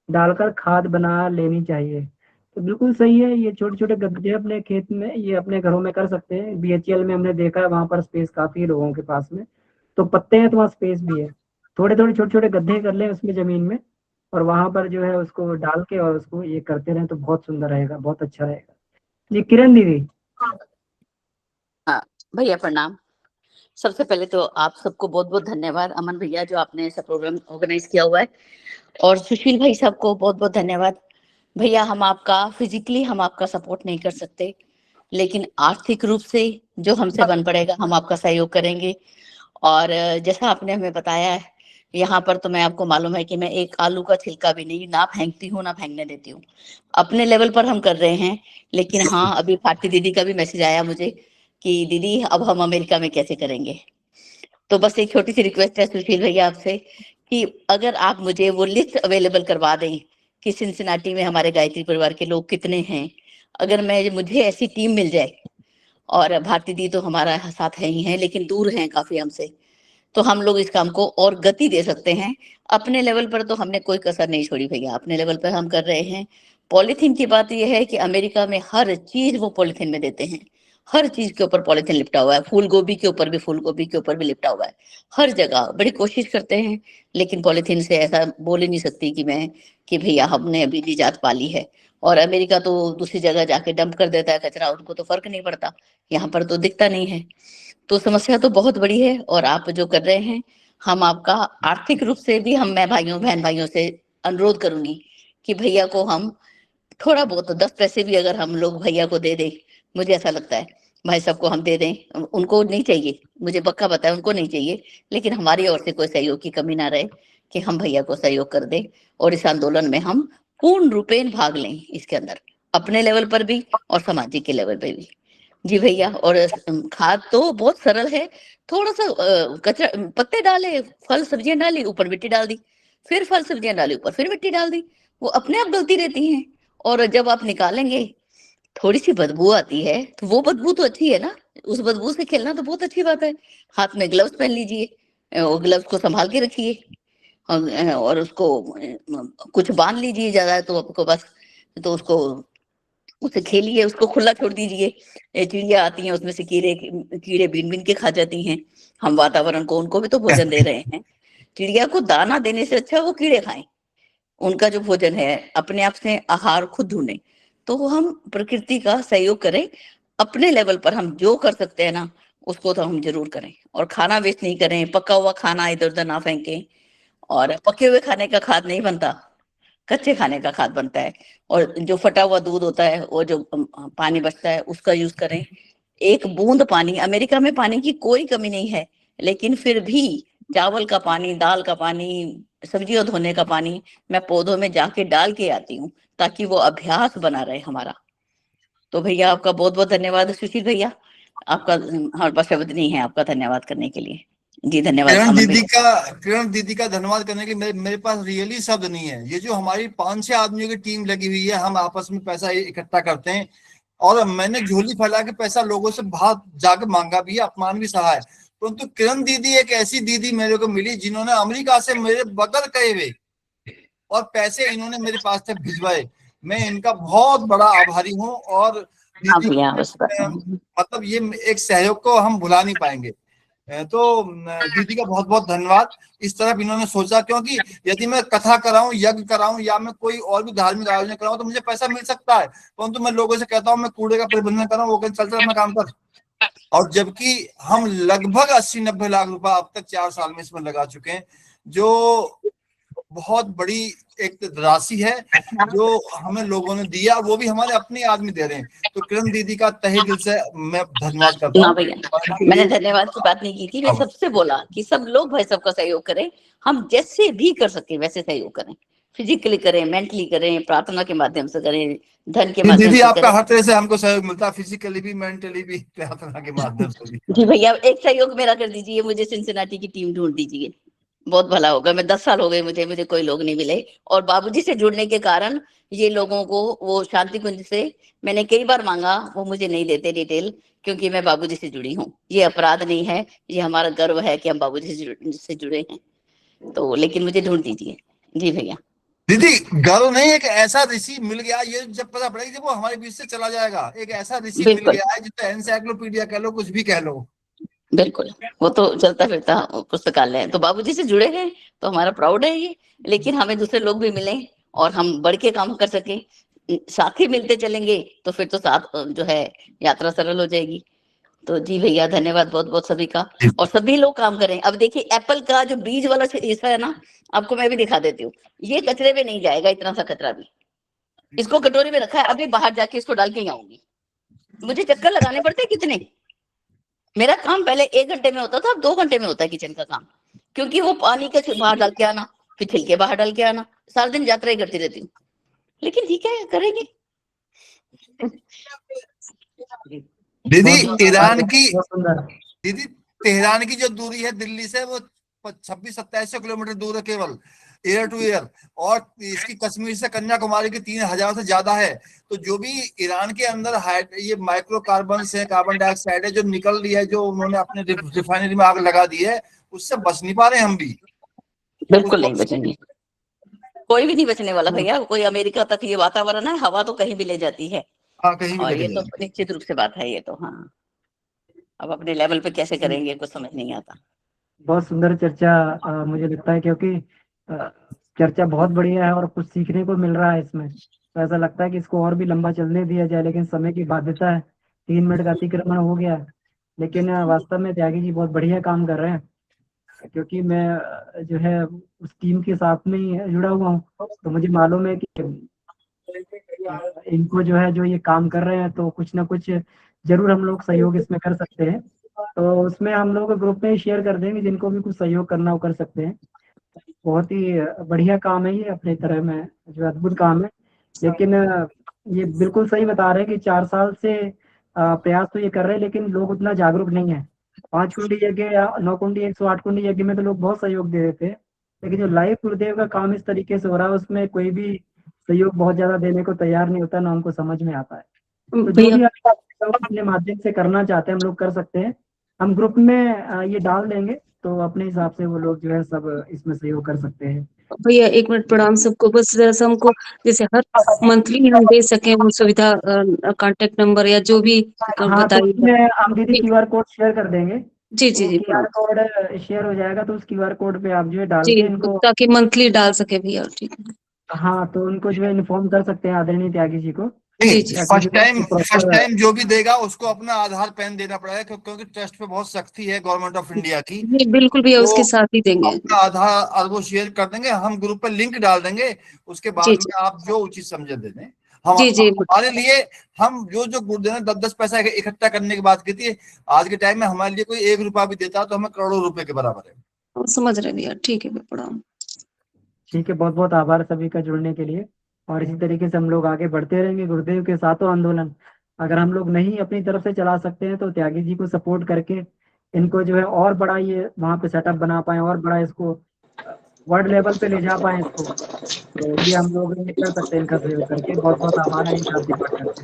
डालकर खाद बना लेनी चाहिए। तो बिल्कुल सही है, ये छोटे छोटे गड्ढे अपने खेत में, ये अपने घरों में कर सकते हैं। BHEL में हमने देखा है, वहां पर स्पेस काफी है लोगों के पास में, तो पत्ते हैं तो वहाँ स्पेस भी है। थोड़े थोड़े छोटे छोटे गड्ढे कर लें उसमें जमीन में, और वहां पर जो है उसको डाल के और उसको ये करते रहें तो बहुत सुंदर रहेगा, बहुत अच्छा रहेगा। जी किरण दीदी। हाँ भैया प्रणाम। सबसे पहले तो आप सबको बहुत बहुत धन्यवाद अमन भैया, जो आपने ऐसा प्रोग्राम ऑर्गेनाइज किया हुआ है, और सुशील भाई साहब को बहुत बहुत धन्यवाद। भैया हम आपका फिजिकली हम आपका सपोर्ट नहीं कर सकते, लेकिन आर्थिक रूप से जो हमसे बन पड़ेगा हम आपका सहयोग करेंगे। और जैसा आपने हमें बताया है, यहाँ पर तो मैं आपको मालूम है कि मैं एक आलू का छिलका भी नहीं ना फेंकती हूँ ना फेंकने देती हूँ। अपने लेवल पर हम कर रहे हैं। लेकिन हाँ, अभी भारती दीदी का भी मैसेज आया मुझे कि दीदी अब हम अमेरिका में कैसे करेंगे। तो बस एक छोटी सी रिक्वेस्ट है सुशील भैया आपसे कि अगर आप मुझे वो लिस्ट अवेलेबल करवा दें कि सिंसिनाटी में हमारे गायत्री परिवार के लोग कितने हैं, अगर मुझे ऐसी टीम मिल जाए, और भारती दी तो हमारा साथ है ही है लेकिन दूर हैं काफी हमसे, तो हम लोग इस काम को और गति दे सकते हैं। अपने लेवल पर तो हमने कोई कसर नहीं छोड़ी भैया, अपने लेवल पर हम कर रहे हैं। पॉलीथीन की बात यह है कि अमेरिका में हर चीज वो पॉलीथीन में देते हैं, हर चीज के ऊपर पॉलीथीन लिपटा हुआ है, फूल गोभी के ऊपर भी, फूल गोभी के ऊपर भी लिपटा हुआ है, हर जगह बड़ी कोशिश करते हैं। लेकिन पॉलीथीन से ऐसा बोल ही नहीं सकती कि भैया हमने अभी निजात पाली है। और अमेरिका तो दूसरी जगह जाके डंप कर देता है कचरा, उनको तो फर्क नहीं पड़ता, यहाँ पर तो दिखता नहीं है। तो समस्या तो बहुत बड़ी है, और आप जो कर रहे हैं, हम आपका आर्थिक रूप से भी मैं बहन भाइयों से अनुरोध करूंगी कि भैया को हम थोड़ा बहुत 10 पैसे भी अगर हम लोग भैया को दे दें, मुझे ऐसा लगता है भाई सबको हम दे दें, उनको नहीं चाहिए, मुझे पक्का पता है उनको नहीं चाहिए, लेकिन हमारी ओर से कोई सहयोग की कमी ना रहे कि हम भैया को सहयोग कर दें और इस आंदोलन में हम पूर्ण रूपेण भाग लें इसके अंदर, अपने लेवल पर भी और सामाजिक के लेवल पर भी। जी भैया, और खाद तो बहुत सरल है, थोड़ा सा कचरा पत्ते डाले, फल सब्जियां डाली, ऊपर मिट्टी डाल दी, फिर फल सब्जियां डाली, ऊपर फिर मिट्टी डाल दी, वो अपने आप गलती रहती हैं। और जब आप निकालेंगे थोड़ी सी बदबू आती है, तो वो बदबू तो अच्छी है ना, उस बदबू से खेलना तो बहुत अच्छी बात है। हाथ में ग्लव्स पहन लीजिए, और ग्लव्स को संभाल के रखिए, और उसको कुछ बांध लीजिए, ज्यादा है तो आपको बस, तो उसको उसे खेलिए, उसको खुला छोड़ दीजिए। चिड़िया आती हैं, उसमें से कीड़े बीन बीन के खा जाती हैं। हम वातावरण को, उनको भी तो भोजन दे रहे हैं। चिड़िया को दाना देने से अच्छा वो कीड़े खाएं, उनका जो भोजन है अपने आप से आहार खुद ढूंढें। तो हम प्रकृति का सहयोग करें, अपने लेवल पर हम जो कर सकते हैं ना उसको तो हम जरूर करें, और खाना वेस्ट नहीं करें, पका हुआ खाना इधर उधर ना फेंकें, और पके हुए खाने का खाद नहीं बनता, कच्चे खाने का खाद बनता है। और जो फटा हुआ दूध होता है, वो जो पानी बचता है उसका यूज करें। एक बूंद पानी, अमेरिका में पानी की कोई कमी नहीं है, लेकिन फिर भी चावल का पानी, दाल का पानी, सब्जियों धोने का पानी मैं पौधों में जाके डाल के आती हूँ, ताकि वो अभ्यास बना रहे हमारा। तो भैया आपका बहुत बहुत धन्यवाद सुशील भैया, आपका हमारे पास शब्द नहीं है आपका धन्यवाद करने के लिए। जी धन्यवाद किरण दीदी का धन्यवाद करने के मेरे पास रियली शब्द नहीं है। ये जो हमारी 5-6 आदमियों की टीम लगी हुई है, हम आपस में पैसा इकट्ठा करते हैं, और मैंने झोली फैला के पैसा लोगों से बाहर जाकर मांगा भी है, अपमान भी सहा है, परंतु किरण दीदी एक ऐसी दीदी मेरे को मिली जिन्होंने अमेरिका से मेरे बगल गए हुए और पैसे इन्होंने मेरे पास तक भिजवाए। मैं इनका बहुत बड़ा आभारी हूँ, और दीदी मतलब ये एक सहयोग को हम भुला नहीं पाएंगे। तो दीदी का बहुत बहुत धन्यवाद। इस तरफ इन्होंने सोचा, क्योंकि यदि मैं कथा कराऊं, यज्ञ कराऊं, या मैं कोई और भी धार्मिक आयोजन कराऊं तो मुझे पैसा मिल सकता है, परंतु मैं लोगों से कहता हूं मैं कूड़े का प्रबंधन कराऊं, वो कहते चल अपना काम कर। और जबकि हम लगभग 80-90 लाख रुपए अब तक 4 साल में इसमें लगा चुके हैं, जो बहुत बड़ी एक राशि है जो हमें लोगों ने दिया, वो भी हमारे अपने आदमी दे रहे हैं। तो किरण दीदी का तहे दिल से मैं धन्यवाद करता हूँ। मैंने धन्यवाद की बात नहीं की थी, मैं सबसे बोला कि सब लोग भाई सबका सहयोग करें, हम जैसे भी कर सके वैसे सहयोग करें, फिजिकली करें, मेंटली करें, प्रार्थना के माध्यम से करें, धन के माध्यम से। दीदी आपका हर तरह से हमको सहयोग मिलता है, फिजिकली भी, मेंटली भी, प्रार्थना के माध्यम से भी। जी भैया एक सहयोग मेरा कर दीजिए, मुझे सिंसिनाटी की टीम ढूंढ दीजिए, बहुत भला होगा। मैं 10 साल हो गए मुझे कोई लोग नहीं मिले, और बाबूजी से जुड़ने के कारण ये लोगों को, वो शांति कुंज से मैंने कई बार मांगा, वो मुझे नहीं देते डिटेल, क्योंकि मैं बाबूजी से जुड़ी हूँ। ये अपराध नहीं है, ये हमारा गर्व है कि हम बाबूजी से जुड़े हैं। तो लेकिन मुझे ढूंढ दीजिए। जी भैया। दीदी गर्व नहीं, एक ऐसा ऋषि मिल गया, ये जब पता पड़ेगा जब वो हमारे बीच से चला जाएगा, एक ऐसा ऋषि मिल गया है जिसको एनसाइक्लोपीडिया कह लो, कुछ भी कह लो। बिल्कुल, वो तो चलता फिरता पुस्तकालय है, तो बाबूजी से जुड़े हैं तो हमारा प्राउड है ये। लेकिन हमें दूसरे लोग भी मिले और हम बढ़ के काम कर सके, साथी मिलते चलेंगे तो फिर तो साथ जो है यात्रा सरल हो जाएगी। तो जी भैया धन्यवाद बहुत बहुत सभी का, और सभी लोग काम करें। अब देखिए एप्पल का जो बीज वाला हिस्सा है ना, आपको मैं भी दिखा देती हूँ, ये कचरे में नहीं जाएगा, इतना सा कचरा भी। इसको कटोरी में रखा है, अभी बाहर जाके इसको डाल के ही आऊंगी। मुझे चक्कर लगाने पड़ते हैं कितने। मेरा काम पहले 1 घंटे में होता था, अब 2 घंटे में होता है किचन का काम, क्योंकि वो पानी के बाहर डाल के आना, फिर छिलके बाहर डाल के आना, सारा दिन यात्रा ही करती रहती हूँ। लेकिन ठीक है, करेंगे। दीदी तेहरान की जो दूरी है दिल्ली से, वो 26-27 किलोमीटर दूर है केवल, एयर टू एयर। और इसकी कश्मीर से कन्याकुमारी की 3000 से ज्यादा है। तो जो भी ईरान के अंदर ये माइक्रो कार्बन है, कार्बन डाइऑक्साइड है जो निकल रही है, जो उन्होंने अपने रिफाइनरी में आग लगा दी है, उससे बच नहीं पा रहे हम भी। बिल्कुल नहीं बचेंगे, कोई भी नहीं बचने वाला भैया। कोई अमेरिका तक ये वातावरण है, हवा तो कहीं भी ले जाती है। हाँ, कहीं भी और ये तो निश्चित रूप से बात है ये तो। हाँ, अब अपने लेवल पे कैसे करेंगे कुछ समझ नहीं आता। बहुत सुंदर चर्चा मुझे लगता है, क्योंकि चर्चा बहुत बढ़िया है और कुछ सीखने को मिल रहा है इसमें। तो ऐसा लगता है कि इसको और भी लंबा चलने दिया जाए, लेकिन समय की बाध्यता है। 3 मिनट का अतिक्रमण हो गया है, लेकिन वास्तव में त्यागी जी बहुत बढ़िया काम कर रहे हैं, क्योंकि मैं जो है उस टीम के साथ में ही जुड़ा हुआ हूँ। तो मुझे मालूम है कि इनको जो है जो ये काम कर रहे हैं, तो कुछ ना कुछ जरूर हम लोग सहयोग इसमें कर सकते हैं। तो उसमें हम लोग ग्रुप में शेयर कर देंगे, जिनको भी कुछ सहयोग करना हो कर सकते हैं। बहुत ही बढ़िया काम है ये, अपने तरह में जो अद्भुत काम है। लेकिन ये बिल्कुल सही बता रहे हैं कि 4 साल से प्रयास तो ये कर रहे हैं, लेकिन लोग उतना जागरूक नहीं है। 5 कुंडी यज्ञ या 9 कुंडी 108 कुंडी यज्ञ में तो लोग बहुत सहयोग दे रहे थे, लेकिन जो लाइव गुरुदेव का काम इस तरीके से हो रहा है, उसमें कोई भी सहयोग बहुत ज्यादा देने को तैयार नहीं होता, ना उनको समझ में आता है। तो जो भी अपने माध्यम से करना चाहते हैं हम लोग कर सकते हैं। हम ग्रुप में ये डाल देंगे, तो अपने हिसाब से वो लोग जो है सब इसमें सहयोग कर सकते हैं। भैया 1 मिनट, प्रणाम सबको। बस जैसे हमको जैसे हर मंथली हम दे सके वो सुविधा, कांटेक्ट नंबर या जो भी बताइए। हम दीदी QR कोड शेयर कर देंगे। जी जी जी, QR कोड शेयर हो जाएगा, तो उस QR कोड पे आप जो है डाल जी, के इनको, ताकि मंथली डाल सके भैया। ठीक है, हाँ, तो उनको जो है इन्फॉर्म कर सकते हैं आदरणीय त्यागी जी को। फर्स्ट टाइम जो भी देगा उसको अपना आधार पैन देना पड़ेगा, क्योंकि ट्रस्ट पे बहुत सख्ती है गवर्नमेंट ऑफ इंडिया की। बिल्कुल भैया, उसके साथ ही देंगे। अपना आधार वो शेयर कर देंगे, हम ग्रुप पे लिंक डाल देंगे, उसके बाद में आप जो उचित समझे दे दें। हमारे लिए हम जो गुरुदेव ने 10-10 पैसा इकट्ठा करने की बात की थी, आज के टाइम में हमारे लिए कोई 1 रुपया भी देता तो हमें करोड़ों रुपए के बराबर है। समझ रहे भैया, ठीक है प्रणाम। ठीक है, बहुत बहुत आभार सभी का जुड़ने के लिए। और इसी तरीके से हम लोग आगे बढ़ते रहेंगे। गुरुदेव के साथों आंदोलन अगर हम लोग नहीं अपनी तरफ से चला सकते हैं, तो त्यागी जी को सपोर्ट करके इनको जो है और बड़ा ये वहाँ पे सेटअप बना पाए, और बड़ा इसको वर्ल्ड लेवल पे ले जा पाए इसको, तो ये हम लोग कर सकते हैं इनका सहयोग करके। बहुत बहुत आभार है शांति पाठ करके।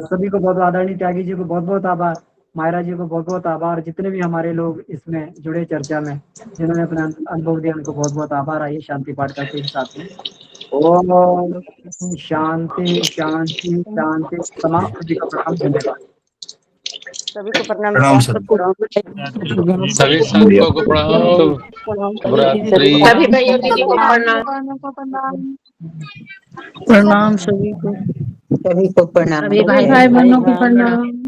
सभी को बहुत आदरणीय त्यागी जी को बहुत बहुत आभार, मायरा जी को बहुत बहुत आभार, जितने भी हमारे लोग इसमें जुड़े चर्चा में जिन्होंने अपना अनुभव दिया, उनको बहुत बहुत आभार। आइए शांति पाठ करते हैं साथ में। ओम शांति शांति शांति। तमाम सभी का प्रणाम, धन्यवाद। सभी को प्रणाम। सभी संतों को प्रणाम। सभी भाइयों दीदी को प्रणाम। सभी को प्रणाम। सभी भाई बहनों को प्रणाम।